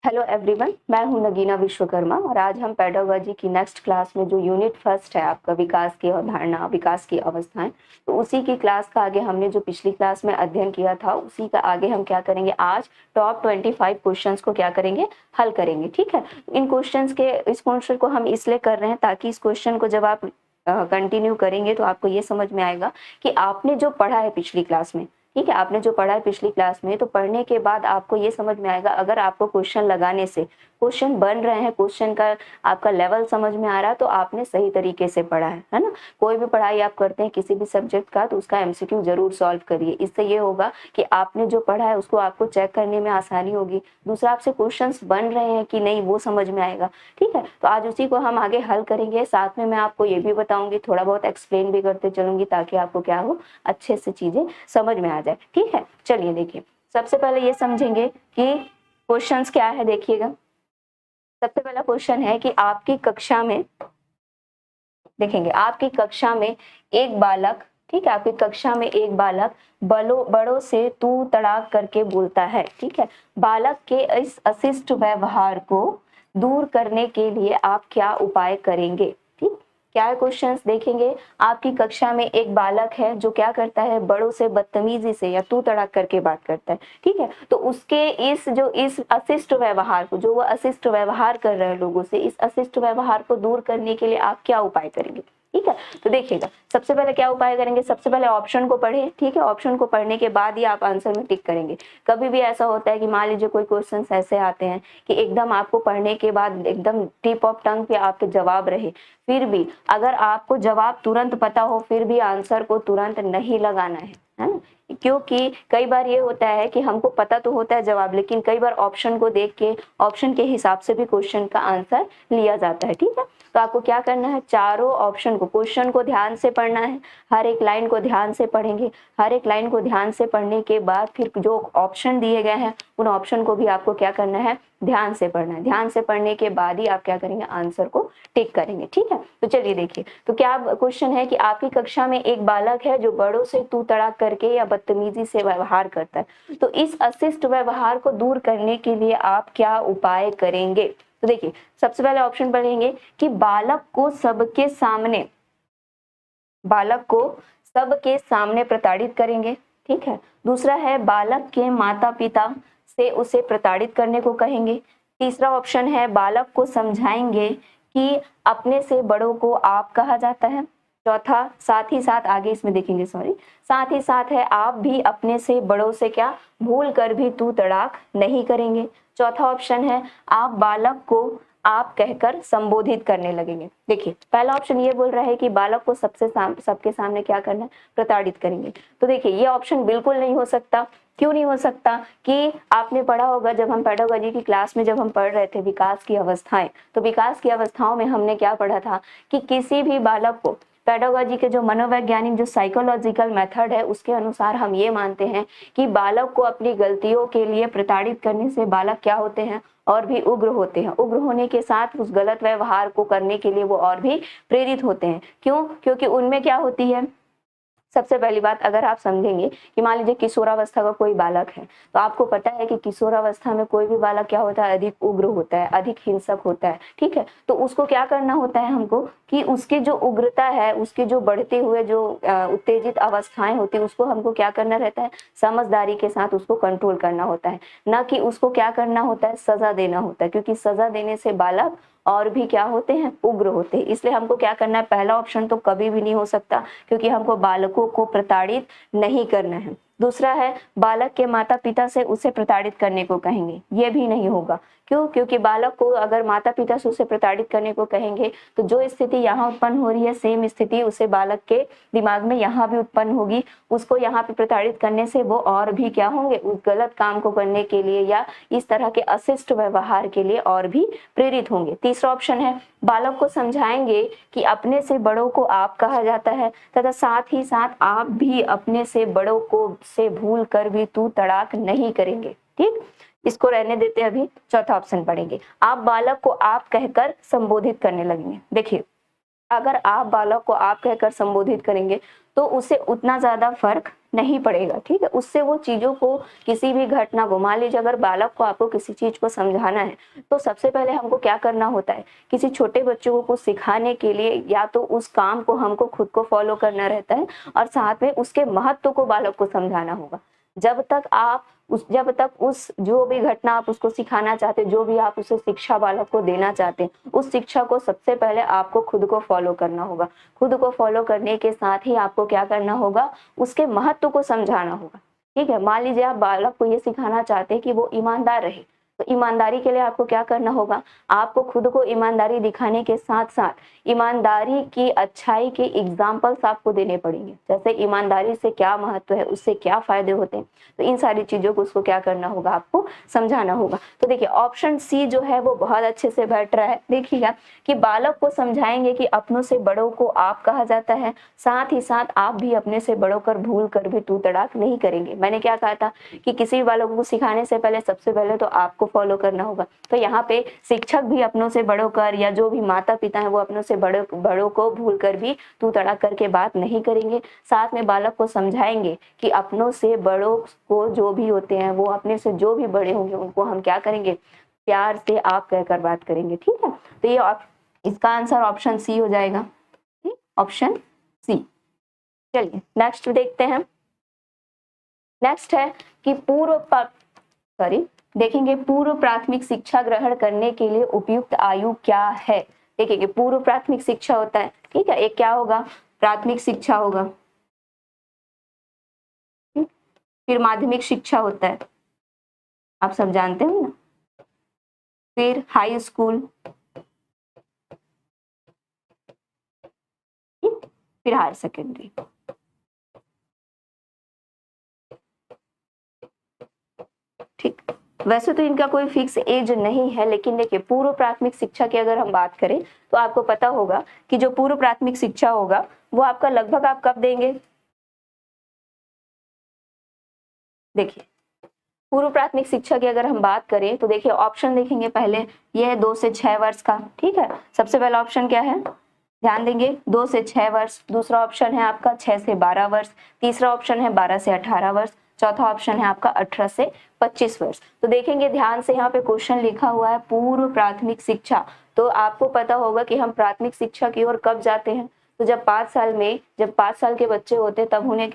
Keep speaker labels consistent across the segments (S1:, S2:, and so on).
S1: Hello everyone, मैं हूं नगीना विश्वकर्मा और आज हम पेडागोजी की नेक्स्ट क्लास में जो यूनिट फर्स्ट है आपका विकास की अवधारणा, विकास की अवस्थाएं, तो उसी की क्लास का आगे हमने जो पिछली क्लास में अध्ययन किया था उसी का आगे हम क्या करेंगे। आज टॉप 25 क्वेश्चंस को क्या करेंगे, हल करेंगे। ठीक है, इन क्वेश्चंस के इस क्वेश्चन को हम इसलिए कर रहे हैं ताकि इस क्वेश्चन को जब आप कंटिन्यू करेंगे तो आपको ये समझ में आएगा कि आपने जो पढ़ा है पिछली क्लास में, ठीक है, आपने जो पढ़ा है पिछली क्लास में, तो पढ़ने के बाद आपको ये समझ में आएगा। अगर आपको क्वेश्चन लगाने से क्वेश्चन बन रहे हैं, क्वेश्चन का आपका लेवल समझ में आ रहा है, तो आपने सही तरीके से पढ़ा है ना। कोई भी पढ़ाई आप करते हैं किसी भी सब्जेक्ट का, तो उसका एमसीक्यू जरूर सॉल्व करिए। इससे ये होगा कि आपने जो पढ़ा है उसको आपको चेक करने में आसानी होगी। दूसरा, आपसे क्वेश्चंस बन रहे हैं कि नहीं वो समझ में आएगा। ठीक है, तो आज उसी को हम आगे हल करेंगे। साथ में मैं आपको ये भी बताऊंगी, थोड़ा बहुत एक्सप्लेन भी करते चलूंगी ताकि आपको क्या हो, अच्छे से चीजें समझ में आ जाए। ठीक है, चलिए देखिए, सबसे पहले ये समझेंगे कि क्वेश्चंस क्या है। देखिएगा, सबसे पहला क्वेश्चन है कि आपकी कक्षा में, देखेंगे आपकी कक्षा में एक बालक, ठीक है, आपकी कक्षा में एक बालक बड़ों से तू तड़ाक करके बोलता है। ठीक है, बालक के इस अशिष्ट व्यवहार को दूर करने के लिए आप क्या उपाय करेंगे। ठीक, क्या है क्वेश्चंस देखेंगे। आपकी कक्षा में एक बालक है जो क्या करता है, बड़ों से बदतमीजी से या तू तड़ाक करके बात करता है। ठीक है, तो उसके इस अशिष्ट व्यवहार को, जो वो अशिष्ट व्यवहार कर रहे हैं लोगों से, इस अशिष्ट व्यवहार को दूर करने के लिए आप क्या उपाय करेंगे। ठीक है, तो देखिएगा, सबसे पहले क्या उपाय करेंगे। सबसे पहले ऑप्शन को पढ़े। ठीक है, ऑप्शन को पढ़ने के बाद ही आप आंसर में टिक करेंगे। कभी भी ऐसा होता है कि मान लीजिए कोई क्वेश्चन ऐसे आते हैं कि एकदम आपको पढ़ने के बाद एकदम टिप ऑफ टंग पे आपके जवाब रहे, फिर भी अगर आपको जवाब तुरंत पता हो फिर भी आंसर को तुरंत नहीं लगाना है ना। क्योंकि कई बार ये होता है कि हमको पता तो होता है जवाब, लेकिन कई बार ऑप्शन को देख के, ऑप्शन के हिसाब से भी क्वेश्चन का आंसर लिया जाता है। ठीक है, तो आपको क्या करना है, चारों ऑप्शन को, क्वेश्चन को ध्यान से पढ़ना है। हर एक लाइन को ध्यान से पढ़ेंगे। हर एक लाइन को ध्यान से पढ़ने के बाद फिर जो ऑप्शन दिए गए हैं उन ऑप्शन को भी आपको क्या करना है, ध्यान से पढ़ना है। ध्यान से पढ़ने के बाद ही आप क्या करेंगे, आंसर को टिक करेंगे। ठीक है, तो चलिए देखिए, तो क्या क्वेश्चन है कि आपकी कक्षा में एक बालक है जो बड़ों से तू तड़ाक करके या बदतमीजी से व्यवहार करता है, तो इस अशिष्ट व्यवहार को दूर करने के लिए आप क्या उपाय करेंगे। तो देखिए, सबसे पहले ऑप्शन पढ़ेंगे कि बालक को सबके सामने प्रताड़ित करेंगे। ठीक है, दूसरा है बालक के माता पिता से उसे प्रताड़ित करने को कहेंगे। तीसरा ऑप्शन है बालक को समझाएंगे कि अपने से बड़ों को आप कहा जाता है। चौथा, साथ ही साथ आगे इसमें देखेंगे, सॉरी, साथ ही साथ है आप भी अपने से बड़ों से क्या भूल कर भी तू तड़ाक नहीं करेंगे। चौथा ऑप्शन है आप बालक को आप कहकर संबोधित करने लगेंगे। देखिए, पहला ऑप्शन ये बोल रहा है कि बालक को सबके सामने क्या करना है, प्रताड़ित करेंगे। तो देखिए, ये ऑप्शन बिल्कुल नहीं हो सकता। क्यों नहीं हो सकता कि आपने पढ़ा होगा, जब हम पेडागोजी की क्लास में जब हम पढ़ रहे थे विकास की अवस्थाएं, तो विकास की अवस्थाओं में हमने क्या पढ़ा था कि किसी भी बालक को, पेडागोजी के जो मनोवैज्ञानिक जो साइकोलॉजिकल मेथड है उसके अनुसार हम ये मानते हैं कि बालक को अपनी गलतियों के लिए प्रताड़ित करने से बालक क्या होते हैं, और भी उग्र होते हैं। उग्र होने के साथ उस गलत व्यवहार को करने के लिए वो और भी प्रेरित होते हैं। क्यों? क्योंकि उनमें क्या होती है, सबसे पहली बात, अगर आप समझेंगे कि मान लीजिए किशोरावस्था का कोई बालक है, तो आपको पता है कि किशोरावस्था में कोई भी बालक क्या होता है, अधिक उग्र होता है, अधिक हिंसक होता है। ठीक है, तो उसको क्या करना होता है हमको कि उसकी जो उग्रता है, उसके जो बढ़ते हुए जो उत्तेजित अवस्थाएं होती है, उसको हमको क्या करना रहता है, समझदारी के साथ उसको कंट्रोल करना होता है, ना कि उसको क्या करना होता है, सजा देना होता है। क्योंकि सजा देने से बालक और भी क्या होते हैं, उग्र होते हैं। इसलिए हमको क्या करना है, पहला ऑप्शन तो कभी भी नहीं हो सकता, क्योंकि हमको बालकों को प्रताड़ित नहीं करना है। दूसरा है बालक के माता पिता से उसे प्रताड़ित करने को कहेंगे, ये भी नहीं होगा। क्यों? क्योंकि बालक को अगर माता पिता से उसे प्रताड़ित करने को कहेंगे तो जो स्थिति यहाँ उत्पन्न हो रही है, सेम स्थिति उसे बालक के दिमाग में यहाँ भी उत्पन्न होगी। उसको यहाँ पे प्रताड़ित करने से वो और भी क्या होंगे, उस गलत काम को करने के लिए या इस तरह के अशिष्ट व्यवहार के लिए और भी प्रेरित होंगे। तीसरा ऑप्शन है बालक को समझाएंगे कि अपने से बड़ों को आप कहा जाता है, तथा साथ ही साथ आप भी अपने से बड़ों को से भूल कर भी तू तड़ाक नहीं करेंगे। ठीक, इसको रहने देते हैं, अभी चौथा ऑप्शन पढ़ेंगे, आप बालक को आप कहकर संबोधित करने लगेंगे। देखिए, अगर आप बालक को आप कहकर संबोधित करेंगे तो उसे उतना ज़्यादा फर्क नहीं पड़ेगा, ठीक है। उससे वो चीज़ों को, किसी भी घटना को, मान लीजिए अगर बालक को आपको किसी चीज़ को समझाना है तो सबसे पहले हमको क्या करना होता है, किसी छोटे बच्चों को कुछ सिखाने के लिए या तो उस काम को हमको खुद को फॉलो करना रहता है और साथ में उसके महत्व को बालक को समझाना होगा। जब तक उस जो भी घटना आप उसको सिखाना चाहते हैं, जो भी आप उसे शिक्षा बालक को देना चाहते हैं, उस शिक्षा को सबसे पहले आपको खुद को फॉलो करना होगा। खुद को फॉलो करने के साथ ही आपको क्या करना होगा, उसके महत्व को समझाना होगा, ठीक है। मान लीजिए आप बालक को ये सिखाना चाहते हैं कि वो ईमानदार रहे, तो ईमानदारी के लिए आपको क्या करना होगा, आपको खुद को ईमानदारी दिखाने के साथ साथ ईमानदारी की अच्छाई के एग्जाम्पल्स आपको देने पड़ेंगे। जैसे ईमानदारी से क्या महत्व है, उससे क्या फायदे होते हैं, तो इन सारी चीजों को उसको क्या करना होगा, आपको समझाना होगा। तो देखिए ऑप्शन सी जो है वो बहुत अच्छे से बैठ रहा है। देखिएगा कि बालक को समझाएंगे कि अपनों से बड़ों को आप कहा जाता है, साथ ही साथ आप भी अपने से बड़ों कर भूल कर भी तू तड़ाक नहीं करेंगे। मैंने क्या कहा था कि किसी भी बालक को सिखाने से पहले सबसे पहले तो आपको फॉलो करना होगा। तो यहाँ पे शिक्षक भी अपनों से बड़ों कर, या जो भी माता पिता है वो अपनों से बड़ों को भूल कर भी तू तड़ाक करके बात नहीं करेंगे। साथ में बालक को समझाएंगे कि अपनों से बड़ों को जो भी होते हैं, वो अपने से जो भी बड़े होंगे उनको हम क्या करेंगे, प्यार से आप कहकर बात करेंगे, ठीक है। तो ये इसका आंसर ऑप्शन सी हो जाएगा, ठीक, ऑप्शन सी। चलिए नेक्स्ट देखते हैं। नेक्स्ट है कि देखेंगे पूर्व प्राथमिक शिक्षा ग्रहण करने के लिए उपयुक्त आयु क्या है। देखिए पूर्व प्राथमिक शिक्षा होता है, ठीक है, एक क्या होगा, प्राथमिक शिक्षा होगा, फिर माध्यमिक शिक्षा होता है, आप सब जानते हो ना, फिर हाई स्कूल, फिर हायर सेकेंडरी। ठीक, वैसे तो इनका कोई फिक्स एज नहीं है, लेकिन देखिए पूर्व प्राथमिक शिक्षा की अगर हम बात करें तो आपको पता होगा कि जो पूर्व प्राथमिक शिक्षा होगा वो आपका लगभग आप कब देंगे। देखिए पूर्व प्राथमिक शिक्षा की अगर हम बात करें तो देखिए ऑप्शन देखेंगे, पहले ये है 2 से 6 वर्ष का, ठीक है। सबसे पहला ऑप्शन क्या है, ध्यान देंगे 2 से 6 वर्ष। दूसरा ऑप्शन है आपका 6 से 12 वर्ष। तीसरा ऑप्शन है 12 से 18 वर्ष। चौथा ऑप्शन है आपका 18 से 25 वर्ष। तो देखेंगे ध्यान से, यहाँ पे क्वेश्चन लिखा हुआ है पूर्व प्राथमिक शिक्षा, तो आपको पता होगा कि हम प्राथमिक शिक्षा की ओर कब जाते हैं, तो जब 5 साल के बच्चे होते हैं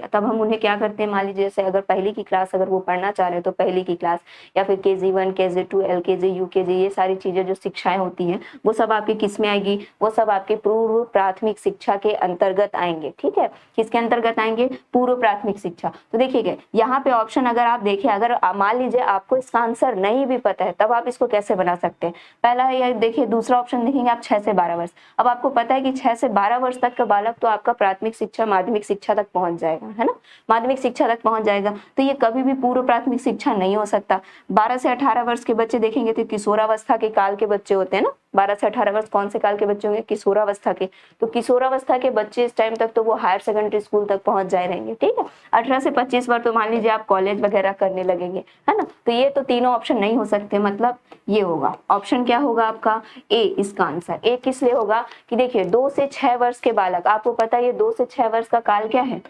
S1: तब हम उन्हें क्या करते हैं, मान लीजिए जैसे अगर पहली की क्लास अगर वो पढ़ना चाह रहे हैं तो पहली की क्लास, या फिर KG1 KG2 LKG UKG, ये सारी चीजें जो शिक्षाएं होती हैं वो सब आपकी किस में आएगी, वो सब आपके पूर्व प्राथमिक शिक्षा के अंतर्गत आएंगे, ठीक है। किसके अंतर्गत आएंगे, पूर्व प्राथमिक शिक्षा। तो देखिएगा यहाँ पे ऑप्शन अगर आप देखें, अगर मान लीजिए आपको इसका आंसर नहीं भी पता है तब आप इसको कैसे बना सकते हैं। पहला है देखिए, दूसरा ऑप्शन देखेंगे आप 6 से 12 वर्ष। अब आपको पता है कि 6 से 12 वर्ष तक का बालक तो आपका प्राथमिक शिक्षा माध्यमिक शिक्षा तक पहुंच जाएगा, है ना, माध्यमिक शिक्षा तक पहुंच जाएगा, तो ये कभी भी पूर्व प्राथमिक शिक्षा नहीं हो सकता। 12 से 18 वर्ष के बच्चे देखेंगे तो किशोरावस्था के काल के बच्चे होते हैं ना। 12 से 18 वर्ष कौन से काल के बच्चे होंगे, किशोरावस्था के। तो किशोरावस्था के बच्चे इस टाइम तक तो वो हायर सेकेंडरी स्कूल तक पहुंच जाए रहेंगे, ठीक है। 18 से 25 वर्ष तो मान लीजिए आप कॉलेज वगैरह करने लगेंगे, है ना। तो ये तो तीनों ऑप्शन नहीं हो सकते, मतलब ये होगा ऑप्शन क्या होगा आपका ए, इसका आंसर ए किस लिए होगा कि देखिए 2 से 6 वर्ष के बालक, आपको पता है ये 2 से 6 वर्ष का काल क्या है,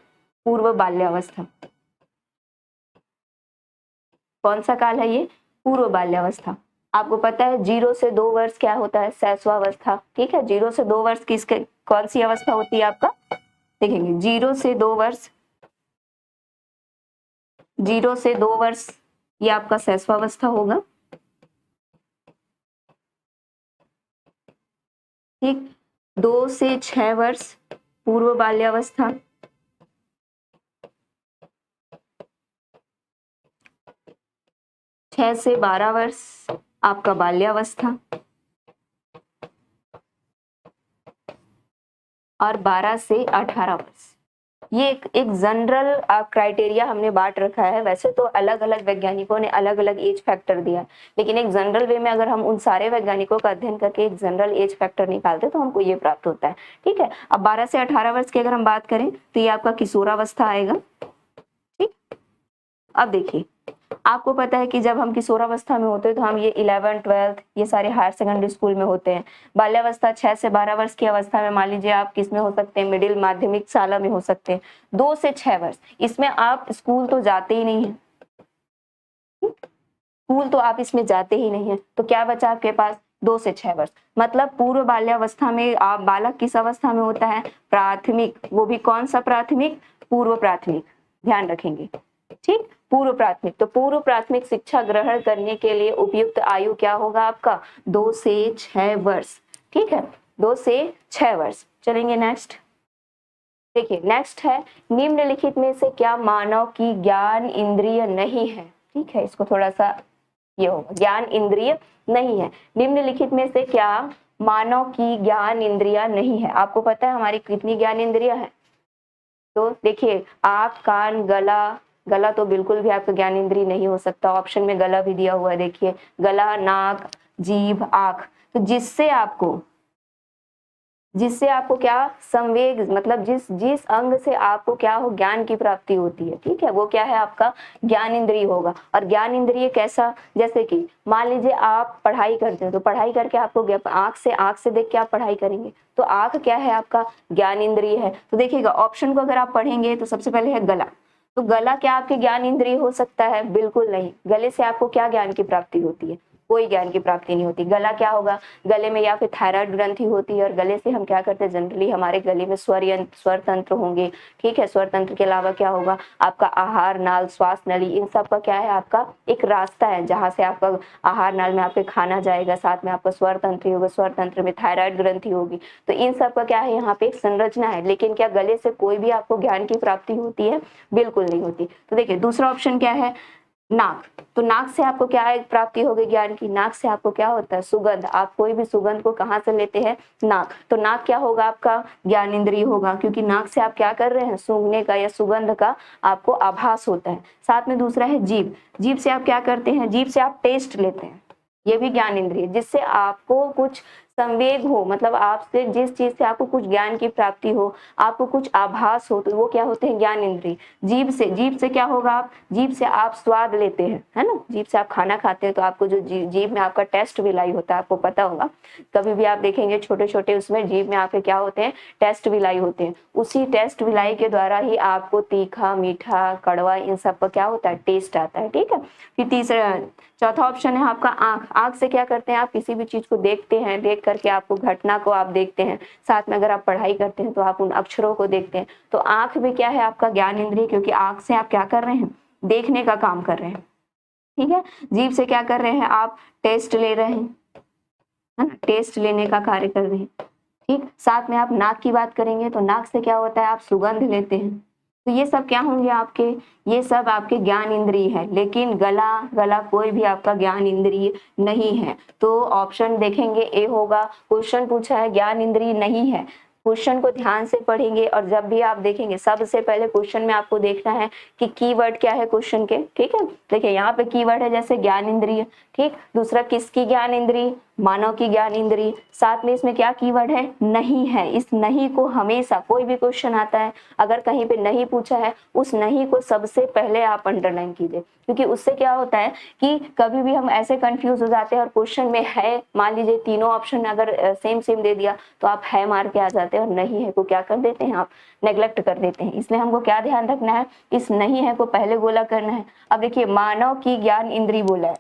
S1: पूर्व बाल्यावस्था। कौन सा काल है ये, पूर्व बाल्यावस्था। आपको पता है 0 से 2 वर्ष क्या होता है, शैशवावस्था, ठीक है। 0 से 2 वर्ष किसके कौन सी अवस्था होती है आपका, देखेंगे 0 से 2 वर्ष, 0 से 2 वर्ष ये आपका शैशवावस्था होगा, ठीक। 2 से 6 वर्ष पूर्व बाल्यावस्था, 6 से 12 वर्ष आपका बाल्यावस्था, और 12 से 18 वर्ष। ये एक जनरल क्राइटेरिया हमने बांट रखा है। वैसे तो अलग अलग वैज्ञानिकों ने अलग अलग एज फैक्टर दिया है, लेकिन एक जनरल वे में अगर हम उन सारे वैज्ञानिकों का अध्ययन करके एक जनरल एज फैक्टर निकालते तो हमको ये प्राप्त होता है, ठीक है। अब 12 से 18 वर्ष की अगर हम बात करें तो ये आपका किशोरावस्था आएगा, ठीक। अब देखिए आपको पता है कि जब हम किशोरावस्था में होते हैं तो हम ये 11 12 ये सारे हायर सेकेंडरी स्कूल में होते हैं। बाल्यावस्था 6 से 12 वर्ष की अवस्था में मान लीजिए आप किस में हो सकते हैं, मिडिल माध्यमिक शाला में हो सकते हैं। 2 से 6 वर्ष इसमें आप स्कूल तो जाते ही नहीं है, स्कूल तो आप इसमें जाते ही नहीं है, तो क्या बचा आपके पास 2 से 6 वर्ष। मतलब पूर्व बाल्यावस्था में आप बालक किस अवस्था में होता है, प्राथमिक, वो भी कौन सा प्राथमिक, पूर्व प्राथमिक, ध्यान रखेंगे, ठीक, पूर्व प्राथमिक। तो पूर्व प्राथमिक शिक्षा ग्रहण करने के लिए उपयुक्त आयु क्या होगा आपका, 2 से 6 वर्ष, ठीक है, 2 से 6 वर्ष। चलेंगे नेक्स्ट, देखिए नेक्स्ट है, निम्नलिखित में से क्या मानव की ज्ञान इंद्रिय नहीं है, ठीक है, इसको थोड़ा सा ये होगा, ज्ञान इंद्रिय नहीं है। निम्नलिखित में से क्या मानव की ज्ञान इंद्रिया नहीं है। आपको पता है हमारी कितनी ज्ञान इंद्रिया है, तो देखिए आँख कान गला, गला तो बिल्कुल भी आपका ज्ञान इंद्रिय नहीं हो सकता, ऑप्शन में गला भी दिया हुआ है, देखिए गला, नाक, जीभ, आँख, तो जिससे आपको क्या संवेग, मतलब जिस अंग से आपको क्या हो ज्ञान की प्राप्ति होती है, ठीक है, वो क्या है आपका ज्ञान इंद्रिय होगा। और ज्ञान इंद्रिय कैसा, जैसे कि मान लीजिए आप पढ़ाई करते हो, तो पढ़ाई करके आपको आंख से देख के आप पढ़ाई करेंगे, तो आंख क्या है आपका ज्ञान इंद्रिय है। तो देखिएगा ऑप्शन को अगर आप पढ़ेंगे तो सबसे पहले है गला, तो गला क्या आपके ज्ञान इंद्रिय हो सकता है, बिल्कुल नहीं। गले से आपको क्या ज्ञान की प्राप्ति होती है, कोई ज्ञान की प्राप्ति नहीं होती। गला क्या होगा, गले में या फिर थायराइड ग्रंथि होती है, और गले से हम क्या करते हैं, जनरली हमारे गले में स्वर तंत्र होंगे, ठीक है। स्वर तंत्र के अलावा क्या होगा, आपका आहार नाल, श्वास नली, इन सब का क्या है आपका एक रास्ता है जहां से आपका आहार नाल में आपके खाना जाएगा, साथ में आपका स्वर तंत्र होगा, स्वर तंत्र में थायराइड ग्रंथि होगी, तो इन सब का क्या है यहाँ पे एक संरचना है। लेकिन क्या गले से कोई भी आपको ज्ञान की प्राप्ति होती है, बिल्कुल नहीं होती। तो देखिए दूसरा ऑप्शन क्या है, नाक, तो नाक से आपको क्या है प्राप्ति होगी ज्ञान की, नाक से आपको क्या होता है सुगंध, आप कोई भी सुगंध को कहाँ से लेते हैं, नाक, तो नाक क्या होगा आपका ज्ञान इंद्रिय होगा, क्योंकि नाक से आप क्या कर रहे हैं, सूंघने का या सुगंध का आपको आभास होता है। साथ में दूसरा है जीभ, जीभ से आप क्या करते हैं, जीभ से आप टेस्ट लेते हैं, ये भी ज्ञान इंद्रिय, जिससे आपको कुछ संवेग हो, मतलब आपसे जिस चीज से आपको कुछ ज्ञान की प्राप्ति हो, आपको कुछ आभास हो, तो वो क्या होते हैं ज्ञान इंद्रिय। जीभ से क्या होगा, आप जीभ से आप स्वाद लेते हैं, है ना, जीभ से आप खाना खाते हैं, तो आपको जो जीभ में आपका टेस्ट विलाई होता है, आपको पता होगा, कभी भी आप देखेंगे छोटे छोटे उसमें जीभ में आपके क्या होते हैं, टेस्ट विलाई होते हैं, उसी टेस्ट विलाई के द्वारा ही आपको तीखा मीठा कड़वा इन सब का क्या होता है, टेस्ट आता है, ठीक है। फिर तीसरा चौथा ऑप्शन है आपका आंख, आंख से क्या करते हैं, आप किसी भी चीज को देखते हैं, देख करके आपको घटना को आप देखते हैं, साथ में अगर आप पढ़ाई करते हैं तो आप उन अक्षरों को देखते हैं, तो आंख भी क्या है आपका ज्ञान इंद्रिय, क्योंकि आंख से आप क्या कर रहे हैं, देखने का काम कर रहे हैं, ठीक है। जीभ से क्या कर रहे हैं, आप टेस्ट ले रहे हैं, है ना, टेस्ट लेने का कार्य कर रहे हैं, ठीक। साथ में आप नाक की बात करेंगे तो नाक से क्या होता है, आप सुगंध लेते हैं, तो ये सब क्या होंगे आपके, ये सब आपके ज्ञान इंद्रिय है। लेकिन गला कोई भी आपका ज्ञान इंद्रिय नहीं है, तो ऑप्शन देखेंगे ए होगा। क्वेश्चन पूछा है ज्ञान इंद्रिय नहीं है, क्वेश्चन को ध्यान से पढ़ेंगे, और जब भी आप देखेंगे सबसे पहले क्वेश्चन में आपको देखना है कि कीवर्ड क्या है क्वेश्चन के, ठीक है। देखिए यहाँ पे कीवर्ड है जैसे ज्ञान इंद्रिय, ठीक, दूसरा किसकी ज्ञान इंद्रिय, मानव की ज्ञान इंद्रिय, साथ में इसमें क्या कीवर्ड है, नहीं है। इस नहीं को हमेशा कोई भी क्वेश्चन आता है, अगर कहीं पे नहीं पूछा है, उस नहीं को सबसे पहले आप अंडरलाइन कीजिए, क्योंकि उससे क्या होता है कि कभी भी हम ऐसे कंफ्यूज हो जाते हैं, और क्वेश्चन में है, मान लीजिए तीनों ऑप्शन अगर सेम दे दिया तो आप है मार के आ जाते हैं, और नहीं है को क्या कर देते हैं, आप नेग्लेक्ट कर देते हैं। इसलिए हमको क्या ध्यान रखना है, इस नहीं है को पहले गोला करना है। अब देखिए मानव की ज्ञान इंद्रिय बोला है,